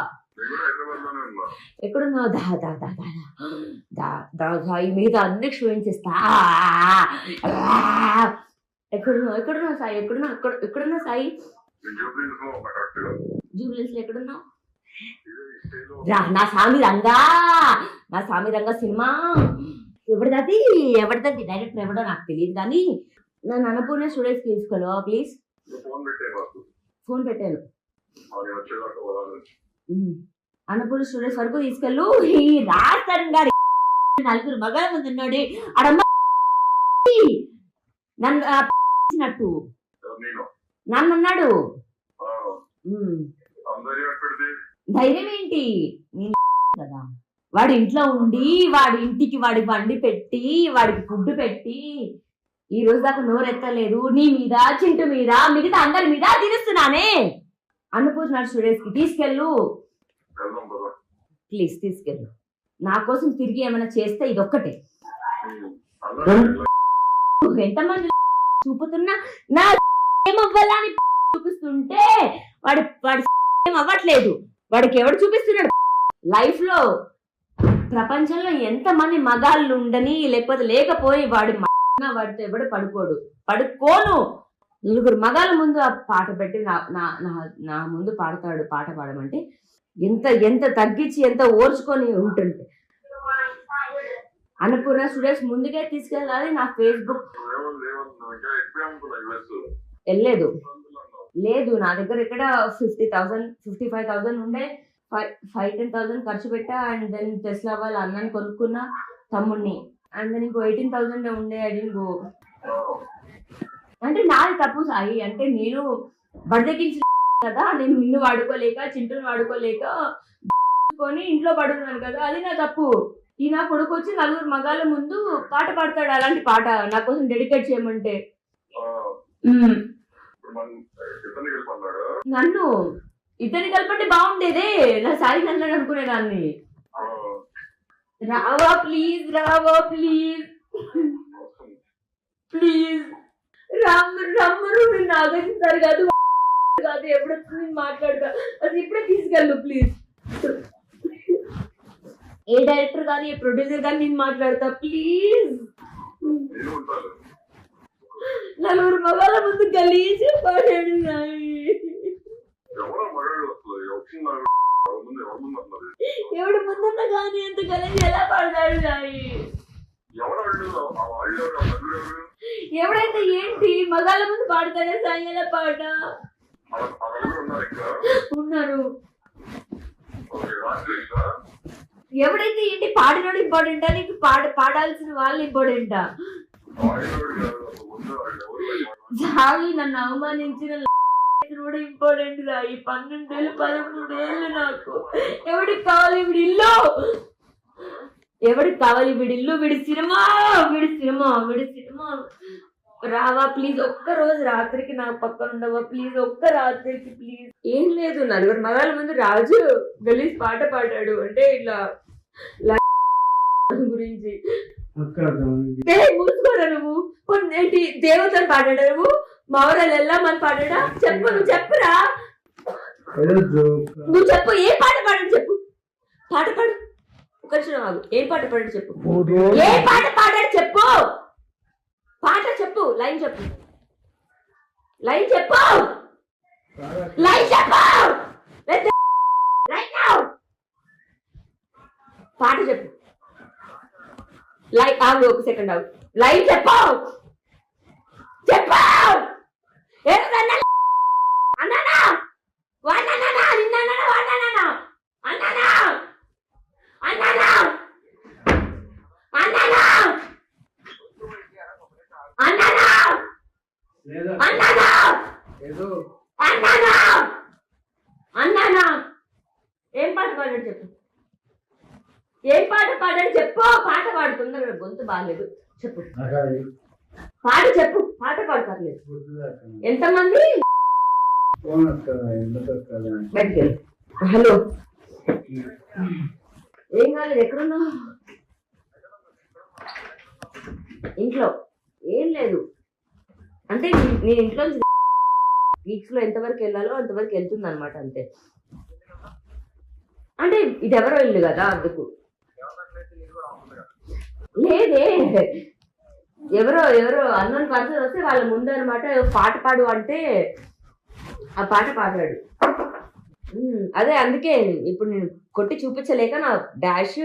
ఎక్కడున్నావు? మిగతా అన్ని క్షమించేస్తా. ఎక్కడున్నావు సాయి? ఎక్కడున్నా సాయి? జూబ్లీస్ లో ఎక్కడున్నావు? నా స్వామి రంగా సినిమా ఎవరిది డైరెక్టర్ ఎవడో నాకు తెలియదు, కానీ నన్ను అన్నపూర్ణ స్టూడియోస్కి తీసుకోలేవా ప్లీజ్? ఫోన్ పెట్టాను. అన్నపూర్ణ స్టూడియోస్ వరకు తీసుకెళ్ళు. ఈ రాజన్ గారి 4 మగాళ్ళ ముందు ఉన్నాడు అడమ్మ నన్ను నన్ను అన్నాడు. ధైర్యం ఏంటి కదా? వాడి ఇంట్లో ఉండి వాడి ఇంటికి వాడి బండి పెట్టి వాడికి ఫుడ్ పెట్టి ఈ రోజు దాకా నోరెత్తలేదు. నీ మీద, చింటూ మీద, మిగతా అందరి మీద తిరుస్తున్నానే. అన్నపూర్ణ స్టూడియోస్ కి తీసుకెళ్ళు ప్లీజ్, తీసుకెళ్ళు. నా కోసం తిరిగి ఏమైనా చేస్తే ఇదొక్కటే. ఎంతమంది చూపుతున్నా నా ఏమవ్వాలని చూపిస్తుంటే వాడి ఏం అవ్వట్లేదు. వాడికి ఎవడు చూపిస్తున్నాడు? లైఫ్ లో ప్రపంచంలో ఎంతమంది మగాళ్ళు ఉండని లేకపోయి వాడితో ఎవడు పడుకోను. 4 మగాళ్ళ ముందు ఆ పాట పెట్టి నా ముందు పాడతాడు. పాట పాడమంటే ఎంత తగ్గించి ఎంత ఓర్చుకొని ఉంటుంది. అన్నపూర్ణ స్టూడియోస్ ముందుకే తీసుకెళ్ళాలి. నా ఫేస్బుక్ వెళ్ళలేదు. లేదు నా దగ్గర ఇక్కడ 50,000 55,000 ఉండే 5-10,000 ఖర్చు పెట్టా. అండ్ దెన్ టెస్లా వాళ్ళ అన్నని కొనుక్కున్నా, తమ్ముడిని. అండ్ దెన్ ఇంకో 18,000 ఉండే. I didn't go. అంటే నాది తప్పు సాయి. అంటే నేను బడిదెక్కించిన కదా, నేను నిన్ను వాడుకోలేక చింటూని వాడుకోలేక కొని ఇంట్లో పడుతున్నాను కదా, అది నా తప్పు. ఈ నా కొడుకు వచ్చి 4 మగాళ్ళ ముందు పాట పాడతాడు, అలాంటి పాట నా కోసం డెడికేట్ చేయమంటే. నన్ను ఇతని కలపంటే బాగుండేదే, నా సాయి నన్ను అనుకునేదాన్ని. రావా ప్లీజ్, రావా ప్లీజ్ ప్లీజ్. రమ్మరు నాగేసారు కాదు కాదు, ఎప్పుడు నేను మాట్లాడతా, అది ఇప్పుడే తీసుకెళ్ళు ప్లీజ్. ఏ డైరెక్టర్ కానీ ఏ ప్రొడ్యూసర్ కానీ నేను మాట్లాడతా ప్లీజ్. 4 మగాళ్ళ ముందు గలీజ్ పాడాడు సాయి. ఎవడు ముందున్నా కానీ ఎంత గలీజ్ ఎలా పాడతాడు సాయి? ఎవడైతే ఏంటి, మగాళ్ళ ముందు పాడతాడే సాయి ఎలా పాట? ఉన్నారు. ఎవడైతే ఏంటి, పాడినోడు ఇంపార్టెంటా నీకు పాడాల్సిన వాళ్ళు ఇంపార్టెంటా? సాయి నన్ను అవమానించిన కూడా ఇంపార్టెంట్ గా. ఈ 12 ఏళ్ళు 13 ఏళ్ళు నాకు. ఎవడికి కావాలి వీడి ఇల్లు? ఎవడికి కావాలి వీడి ఇల్లు? వీడి సినిమా. రావా ప్లీజ్, ఒక్క రోజు రాత్రికి నా పక్కన ఉండవా ప్లీజ్, ఒక్క రాత్రికి ప్లీజ్. ఏం లేదు, 4 మగాళ్ళ ముందు రాజు గలీజ్ పాట పాడాడు అంటే ఇట్లా గురించి. మూసుకోరా నువ్వు. ఏంటి దేవతలు పాడాడా నువ్వు? మావరాలు వెళ్ళామని పాడాడా? చెప్పు, నువ్వు చెప్పురా, నువ్వు చెప్పు. ఏ పాట పాడాడు చెప్పు, పాట పాడు. ఒక నిమిషం ఆగు. ఏం పాట పాడాడు చెప్పు, ఏ పాట పాడాడు చెప్పు, పాట చెప్పు, లైన్ చెప్పు, లైన్ చెప్పు, లైన్ చెప్పు, పాట చెప్పు. లైన్ ఆగు, ఒక సెకండ్ ఆగు. లైన్ చెప్పు, చెప్పు. అన్నానా అన్నానా వాడినా నిన్న వాడినా అన్నానా అన్నానా అన్నానా అన్నానా అన్నానా అన్నానా అన్నానా. ఏం పాట పాడాడు చెప్పు, ఏం పాట పాడాడు చెప్పు. పాట పాడుతుందా? గొంతు బాగాలేదు, చెప్పు. పాట చెప్పు, పాట పాడతారు. ఎంతమంది? హలో, ఏం కాలేదు, ఎక్కడున్నావు? ఇంట్లో. ఏం లేదు అంటే నేను ఇంట్లో వీక్స్ లో ఎంతవరకు వెళ్ళాలో అంతవరకు వెళ్తుంది అనమాట, అంతే. అంటే ఇది ఎవరో ఇల్లు కదా, అందుకు. లేదే, ఎవరో అన్నోన్ పర్సన్ వస్తే వాళ్ళ ముందు అనమాట పాట పాడు అంటే ఆ పాట పాడాడు. అదే అందుకే ఇప్పుడు నేను కొట్టి చూపించలేక నా డాష్.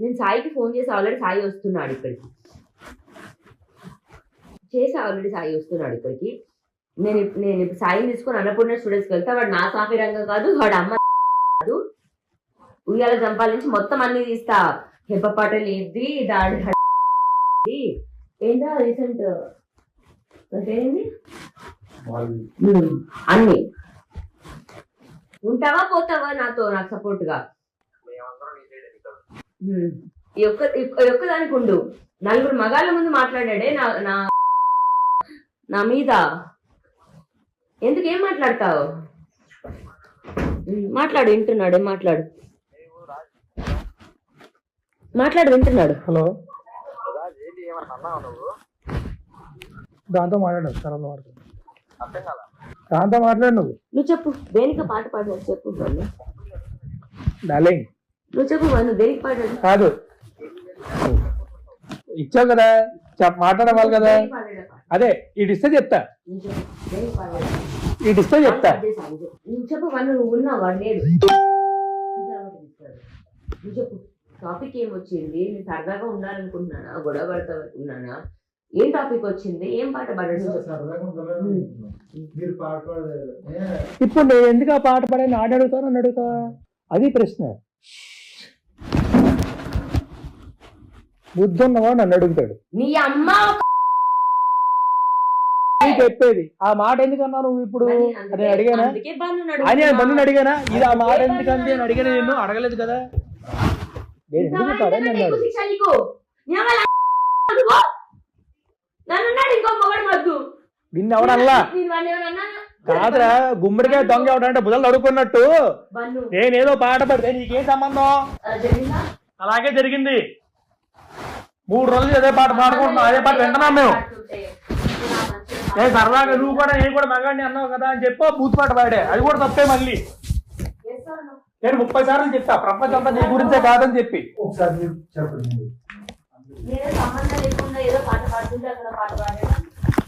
నేను సాయికి ఫోన్ చేసి ఆల్రెడీ సాయి వస్తున్నాడు ఇక్కడికి. నేను ఇప్పుడు సాయిని తీసుకొని అన్నపూర్ణ స్టూడెంట్స్కి వెళ్తా. వాడు నా స్వామి రంగం కాదు, వాడు అమ్మ కాదు. ఉయ్యాల జంపాల నుంచి మొత్తం అన్ని తీస్తా. హెబ్బ పాటలు ఇది దాడి ఏంటో రీసెంట్ ఏంటి అన్ని. ఉంటావా పోతావా నాతో, నాకు సపోర్ట్ గా? ఈ ఒక్కదానికి ఉండు. 4 మగాళ్ళ ముందు మాట్లాడాడే నా మీద. ఎందుకు, ఏం మాట్లాడతావు? మాట్లాడు, వింటున్నాడు. మాట్లాడు, వింటున్నాడు. హలో, దాంతో మాట్లాడు, దాంతో మాట్లాడు. నువ్వు చెప్పు, దేనికి పాట పాడాడు చెప్పు డార్లింగ్. నువ్వు చెప్పు, నువ్వు దేనికి పాడాడు? కాదు, ఇచ్చావు కదా, మాట్లాడవాలి కదా. అదే ఇడిస్తే చెప్తా, నువ్వు చెప్పు. నువ్వు ఉన్నావు, వాడు లేడు. నువ్వు చెప్పు, టాపిక్ ఏమొచ్చింది? నేను సరదాగా ఉండాలనుకుంటున్నానా, గొడవ పడతా అనుకున్నానా, ఏం టాపిక్ వచ్చింది, ఏం పాట పాడాడు సరదాగా ఉండాలని మీరు పాట పాడలేదు. ఇప్పుడు నేను ఎందుకు ఆ పాట పాడాను ఆడ అడుగుతాను నన్ను అడుగుతావా? అది ప్రశ్న. బుద్ధి ఉన్నవాడు నన్ను అడుగుతాడు. నీ అమ్మ నీకు చెప్పేది ఆ మాట ఎందుకన్నా నువ్వు ఇప్పుడు అని అడిగానా? అందుకే బన్ను అని బంధుని అడిగానా? ఇది ఆ మాట ఎందుకంది అని అడిగాను, నిన్ను అడగలేదు కదా. నేను ఎందుకు పాడాను అన్నాడు. నిన్ను ఎవడల్లా కాదురా, గుమ్మడికాయ దొంగ ఎవడంటే బుధలు అడుగుకున్నట్టు నేనేదో పాట పడితే నీకేం సంబంధం? అలాగే జరిగింది. 3 రోజులు అదే పాట పాడుకుంటున్నాం, అదే పాట వింటున్నాం మేము. సరదాగా నువ్వు కూడా నేను కూడా మగాడిని అన్నావు కదా అని చెప్పి బూత్ పాట పాడే, అది కూడా తప్పే. మళ్ళీ నేను 30 సార్లు చెప్తా ప్రపంచం అంతా నీ గురించే కాదని చెప్పి. ఒకసారి మీరు చెప్పండి.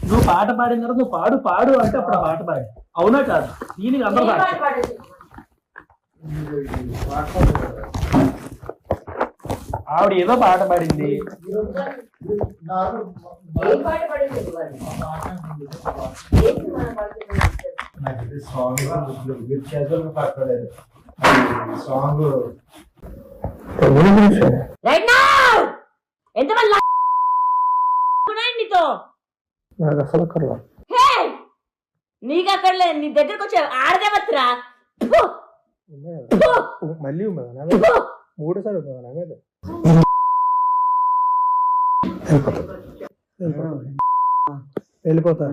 నువ్వు పాట పాడిన తర్వాత నువ్వు పాడు పాడు అంటే అప్పుడు ఆ పాట పాడు. అవునా కాదు? దీనికి అందరూ ఆవిడ ఏదో పాట పాడింది. సాంగ్ నాకు అసలు అక్కర్లా. నీకు అక్కడ లేదు, నీ దగ్గరకు వచ్చే ఆడదేవత్రా. మళ్ళీ 3 సార్లు వెళ్ళిపోతా.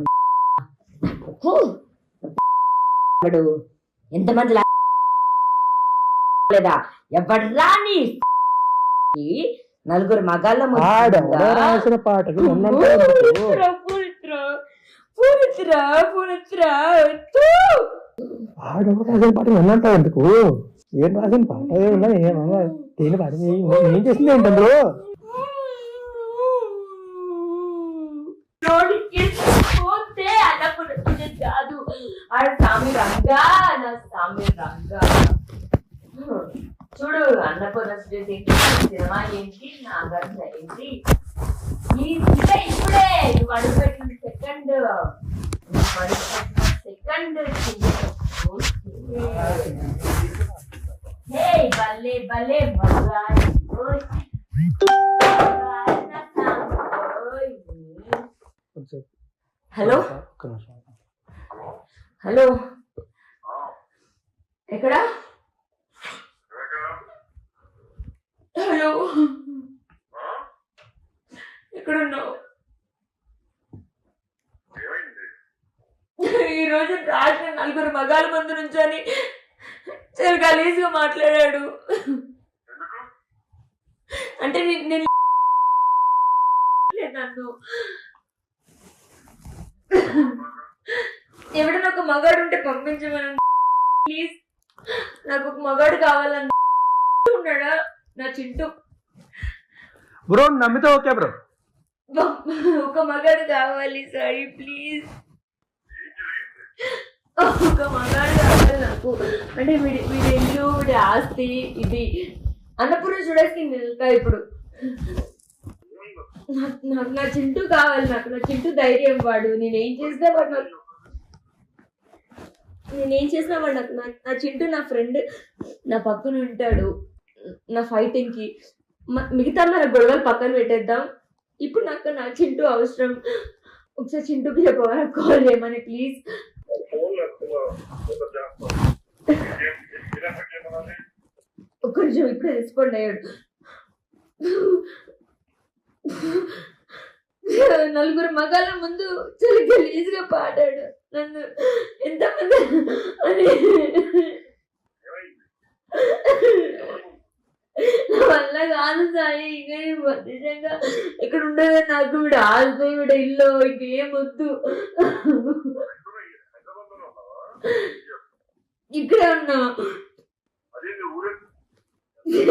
ఎంతమంది లేదా ఎవడ్రా నీ నలుగురు మగాళ్ళ రాసిన పాటకు రాసిన పాట విన్నంటావు ఎందుకు? ఏం రాసిన పాట ఏమన్నా దేని పాట ఏం చేసింది ఏంటి అందులో? కాదు స్వామి రంగా, నా స్వామి రంగా. చూడు అన్నపూర్ణ ఏంటి, సినిమా ఏంటి, నాగర్జ ఏంటి, ఇప్పుడే నువ్వు అడుగుపెట్టిన సెకండ్ భలే భలే హలో హలో, ఎక్కడ? హలో, ఎక్కడున్నావు? ఈరోజు రాసిన 4 మగాళ్ళ ముందు నుంచొని చాలా గలీజ్గా మాట్లాడాడు. అంటే నేను నన్ను ఎవడన్నా ఒక మగాడు ఉంటే పంపించమని ప్లీజ్, నాకు ఒక మగాడు కావాలని ఉన్నాడా నా చింటూ. బ్రో నమ్మితే ఓకే బ్రో, ఒక మగాడు కావాలి సాయి ప్లీజ్, ఒక మగాడు కావాలి నాకు. అంటే వీడి ఇల్లు, వీడి ఆస్తి, ఇది అన్నపూర్ణ స్టూడియోస్కి వెళ్తా ఇప్పుడు. నాకు నా చింటూ కావాలి, నాకు నా చింటూ ధైర్యం. వాడు నేనేం చేసినా వాడు నాకు నా చింటూ నా ఫ్రెండ్ నా పక్కన ఉంటాడు. నా ఫైటింగ్కి మిగతా మన గొడవలు పక్కన పెట్టేద్దాం. ఇప్పుడు నాకు నా చింటూ అవసరం. ఒకసారి చింటూకి చెప్పవా, కాల్ చేయమని ప్లీజ్. ఒక్క నిమిషం, ఇప్పుడే రెస్పాండ్ అయ్యాడు. 4 మగాళ్ళ ముందు చాలా గలీజ్గా పాడాడు. నన్ను ఎంతమంది అని నా వల్ల కాదు సాయి. ఇంకా నిజంగా ఇక్కడ ఉండదు నాకు. వీడు ఆస్తి, వీడు ఇల్లు, ఇంకేం వద్దు. ఇక్కడే ఉన్నా,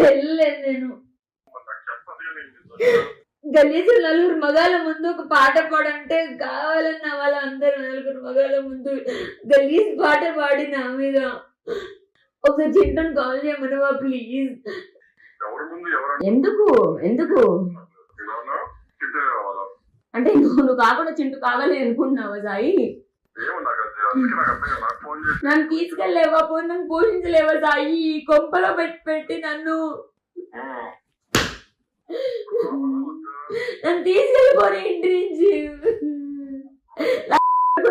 వెళ్ళలేదు నేను. గలీజు 4 మగాళ్ళ ముందు ఒక పాట పాడంటే కావాలన్న వాళ్ళందరూ 4 మగాళ్ళ ముందు గలీజ్ పాట పాడి నా మీద. ఒకసారి చింటూని కాల్ చేయమనవా ప్లీజ్? ఎందుకు ఎందుకు అంటే నువ్వు కాకుండా చింటూ కావాలి అనుకుంటున్నావా సాయి? ఏమో నాకు అది అందుకే నాకు అర్థం కాదు. నాకు ఫోన్ చేసి నన్ను తీసుకెళ్ళలేవా? పోయి నన్ను పోషించలేవా సాయి? ఈ కొంపలో పెట్టి నన్ను తీసుకెళ్ళిపోయి ఇంటి నుంచి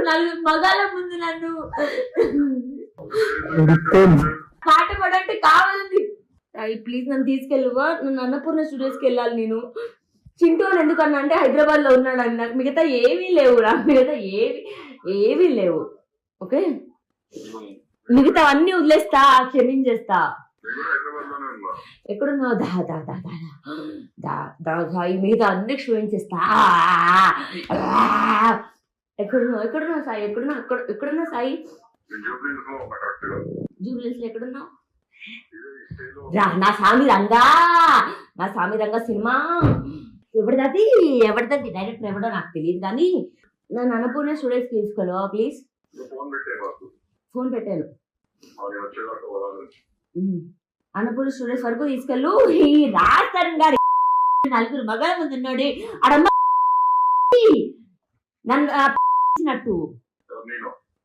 నలుగురు మగాల ముందు నన్ను పాట పడంటే కావాలండి. ప్లీజ్ నన్ను తీసుకెళ్ళువా? నన్ను అన్నపూర్ణ స్టూడియోస్కి వెళ్ళాలి నేను. చింటూ అని ఎందుకన్నా అంటే హైదరాబాద్ లో ఉన్నాడు అని. నాకు మిగతా ఏమీ లేవు రా, మిగతా ఏమీ లేవు. ఓకే, మిగతా అన్ని వదిలేస్తా, క్షమించేస్తా. ఎక్కడున్నావు? సాయి మిగతా అన్ని క్షమించేస్తా. ఎక్కడున్నావు సాయి? ఎక్కడున్నా సాయి? జూబ్లీస్ లో ఎక్కడున్నావు? నా స్వామి రంగా సినిమా ఎవరిది డైరెక్టర్ ఎవడో నాకు తెలియదు, కానీ నన్ను అన్నపూర్ణ స్టూడియోస్కి తీసుకోలేవా ప్లీజ్? ఫోన్ పెట్టాను. అన్నపూర్ణ స్టూడియోస్ వరకు తీసుకెళ్ళు. ఈ రాజస్థాన్ గారి నలుగురు మగాల ముందు ఉన్నాడు అడమ్మ నన్ను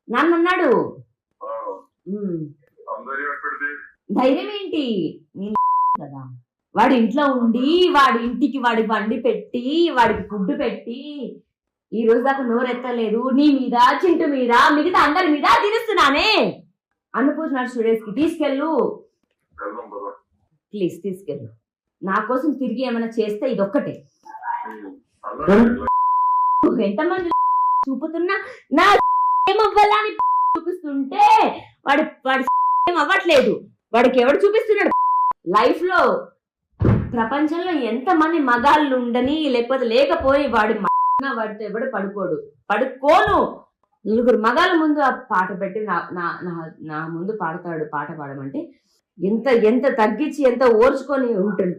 నన్ను అన్నాడు. ధైర్యం ఏంటి కదా? వాడి ఇంట్లో ఉండి వాడి ఇంటికి వాడి బండి పెట్టి వాడికి ఫుడ్ పెట్టి ఈ రోజు దాకా నోరెత్తలేదు. నీ మీద, చింటు మీద, మిగతా అందరి మీద తిరుస్తున్నానే. అన్నపూర్ణ స్టూడియోస్ కి తీసుకెళ్ళు ప్లీజ్, తీసుకెళ్ళు. నా కోసం తిరిగి ఏమైనా చేస్తే ఇదొక్కటే. ఎంతమంది చూపుతున్నా నా ఏమవ్వాలని చూపిస్తుంటే వాడి ఏం అవ్వట్లేదు. వాడికి ఎవడు చూపిస్తున్నాడు? లైఫ్ లో ప్రపంచంలో ఎంతమంది మగాళ్ళు ఉండని లేకపోతే లేకపోయి వాడితో ఎవడు పడుకోను. నలుగురు మగాళ్ళ ముందు ఆ పాట పెట్టి నా ముందు పాడతాడు. పాట పాడమంటే ఎంత తగ్గించి ఎంత ఓర్చుకొని ఉంటుంది.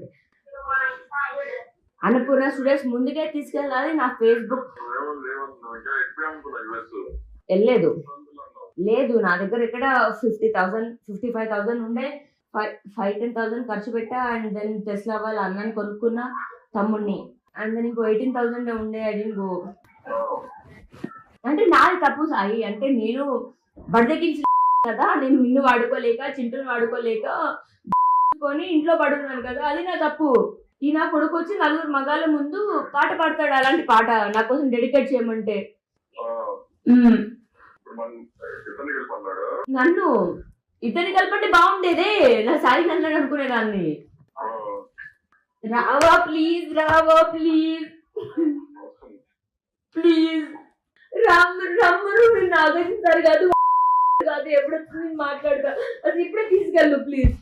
అన్నపూర్ణ స్టూడియోస్ ముందుకే తీసుకెళ్ళాలి. నా ఫేస్బుక్ వెళ్ళలేదు, లేదు నా దగ్గర ఇక్కడ 50,000 55,000 ఉండే. 5-10,000 ఖర్చు పెట్టా. అండ్ దెన్ టెస్లా వాళ్ళ అన్నని కొనుక్కున్నా, తమ్ముడిని. అండ్ దెన్ ఇంకో 18,000 ఉండే. I don't go. అంటే నాది తప్పు సాయి. అంటే నేను బడిదెక్కించిన కదా, నేను నిన్ను వాడుకోలేక చింటూని వాడుకోలేక కొని ఇంట్లో పడుతున్నాను కదా, అది నా తప్పు. ఈ నా కొడుకు వచ్చి నలుగురు మగాళ్ళ ముందు పాట పాడతాడు. అలాంటి పాట నా కోసం డెడికేట్ చేయమంటే నన్ను ఇతని కలపంటే బాగుండేదే. నా సాయి నన్ను అనుకునేదాన్ని. రావా ప్లీజ్, రావా ప్లీజ్, ప్లీజ్ రమ్మరు. నేను ఆగేస్తారు కాదు కాదు, ఎప్పుడు నేను మాట్లాడతా. అది ఇప్పుడే తీసుకెళ్ళు ప్లీజ్.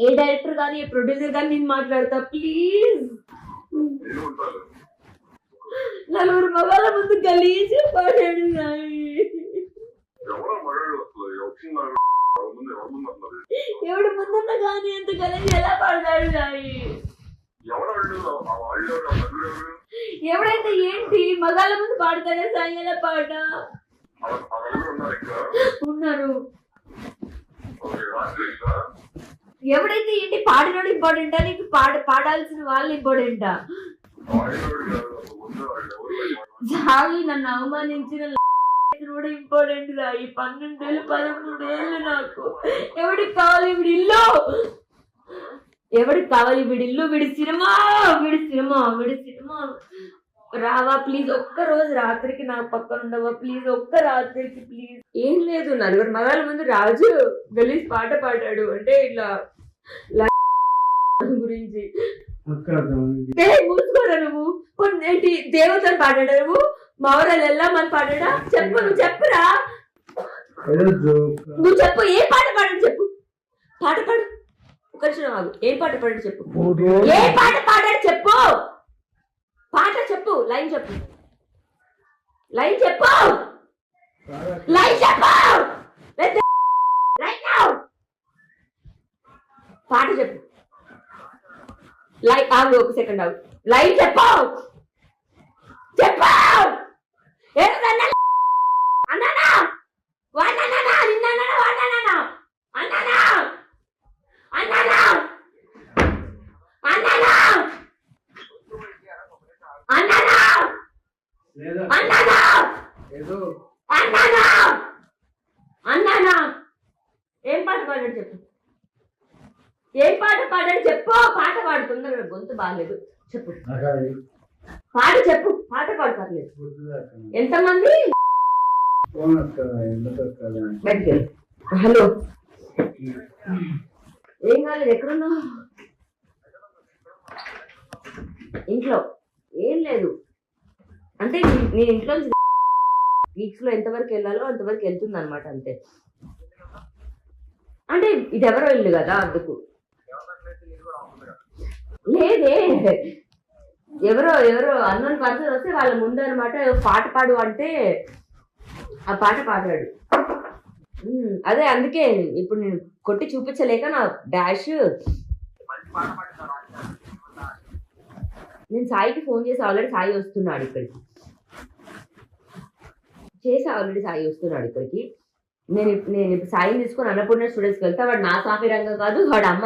ఏ డైరెక్టర్ కానీ ఏ ప్రొడ్యూసర్ కానీ నేను మాట్లాడతా ప్లీజ్. నలుగురు మగాళ్ళ ముందు గలీజ్ పాడాడు సాయి. ఎవడు ముందున్నా కానీ ఎంత గలీజ్ ఎలా పాడతాడు సాయి? ఎవడైతే ఏంటి మగాళ్ళ ముందు పాడతాడే సాయి? ఎలా పాట ఉన్నారు? ఎవడైతే ఏంటి పాడినోడు ఇంపార్టెంటా నీకు? పాడాల్సిన వాళ్ళు ఇంపార్టెంటా? సాయి నన్ను అవమానించిన కూడా ఇంపార్టెంట్ గా. ఈ 12 ఏళ్ళు 13 ఏళ్ళు నాకు ఎవడికి కావాలి వీడి ఇల్లు? ఎవడికి కావాలి వీడి ఇల్లు? వీడి సినిమా. రావా ప్లీజ్, ఒక్క రోజు రాత్రికి నా పక్కన ఉండవా ప్లీజ్? ఒక్క రాత్రికి ప్లీజ్. ఏం లేదు, నలుగురు మగాళ్ళ ముందు రాజు గలీజ్ పాట పాడాడు అంటే ఇట్లా గురించి. మూసుకోరా నువ్వు. ఏంటి దేవతను పాడాడా నువ్వు? మౌరాలు వెళ్ళమని పాడాడా? చెప్పు, నువ్వు చెప్పురా. నువ్వు చెప్పు, ఏ పాట పాడాడు చెప్పు. పాట పాడు. ఒక నిమిషం ఆగు. ఏం పాట పాడాడు చెప్పు. ఏ పాట పాడాడు చెప్పు. పాట చెప్పు. లైన్ చెప్పు. లైన్ చెప్పు. పాట చెప్పు. లైన్ ఆగు, ఒక సెకండ్ ఆగు. లైన్ చెప్పు. అన్నానా వాడినా నిన్న వాడినా అన్నానా అన్నానా అన్నానా పాడాడు చెప్పు. ఏం పాట పాడాడు చెప్పు. పాట పాడుతుందా? గొంతు బాగాలేదు చెప్పు. నాకు అది పాట చెప్పు. పాట పాడతారులేదు. గుర్తురాక. ఎంతమంది ఫోన్ వస్తుందా? ఎందుకు వస్తుందా? బయటికి వెళ్ళు. హలో ఏం కాలేదు. ఎక్కడున్నావు? ఇంట్లో. ఏం లేదు అంటే నేను ఇంట్లో వీక్స్ లో ఎంతవరకు వెళ్ళాలో అంతవరకు వెళ్తుంది అనమాట. అంతే. అంటే ఇది ఎవరో ఇల్లు కదా అందుకు. లేదే, ఎవరో అన్నోన్ పర్సన్ వస్తే వాళ్ళ ముందు అనమాట పాట పాడు అంటే ఆ పాట పాడాడు. అదే అందుకే ఇప్పుడు నేను కొట్టి చూపించలేక నా డాష్. నేను సాయికి ఫోన్ చేసి ఆల్రెడీ సాయి వస్తున్నాడు ఇక్కడికి. సాయి వస్తున్నాడు ఇక్కడికి. నేను ఇప్పుడు సాయిని తీసుకొని అన్నపూర్ణ స్టూడెంట్స్కి వెళ్తా. వాడు నా సాఫీ రంగం కాదు, వాడు అమ్మ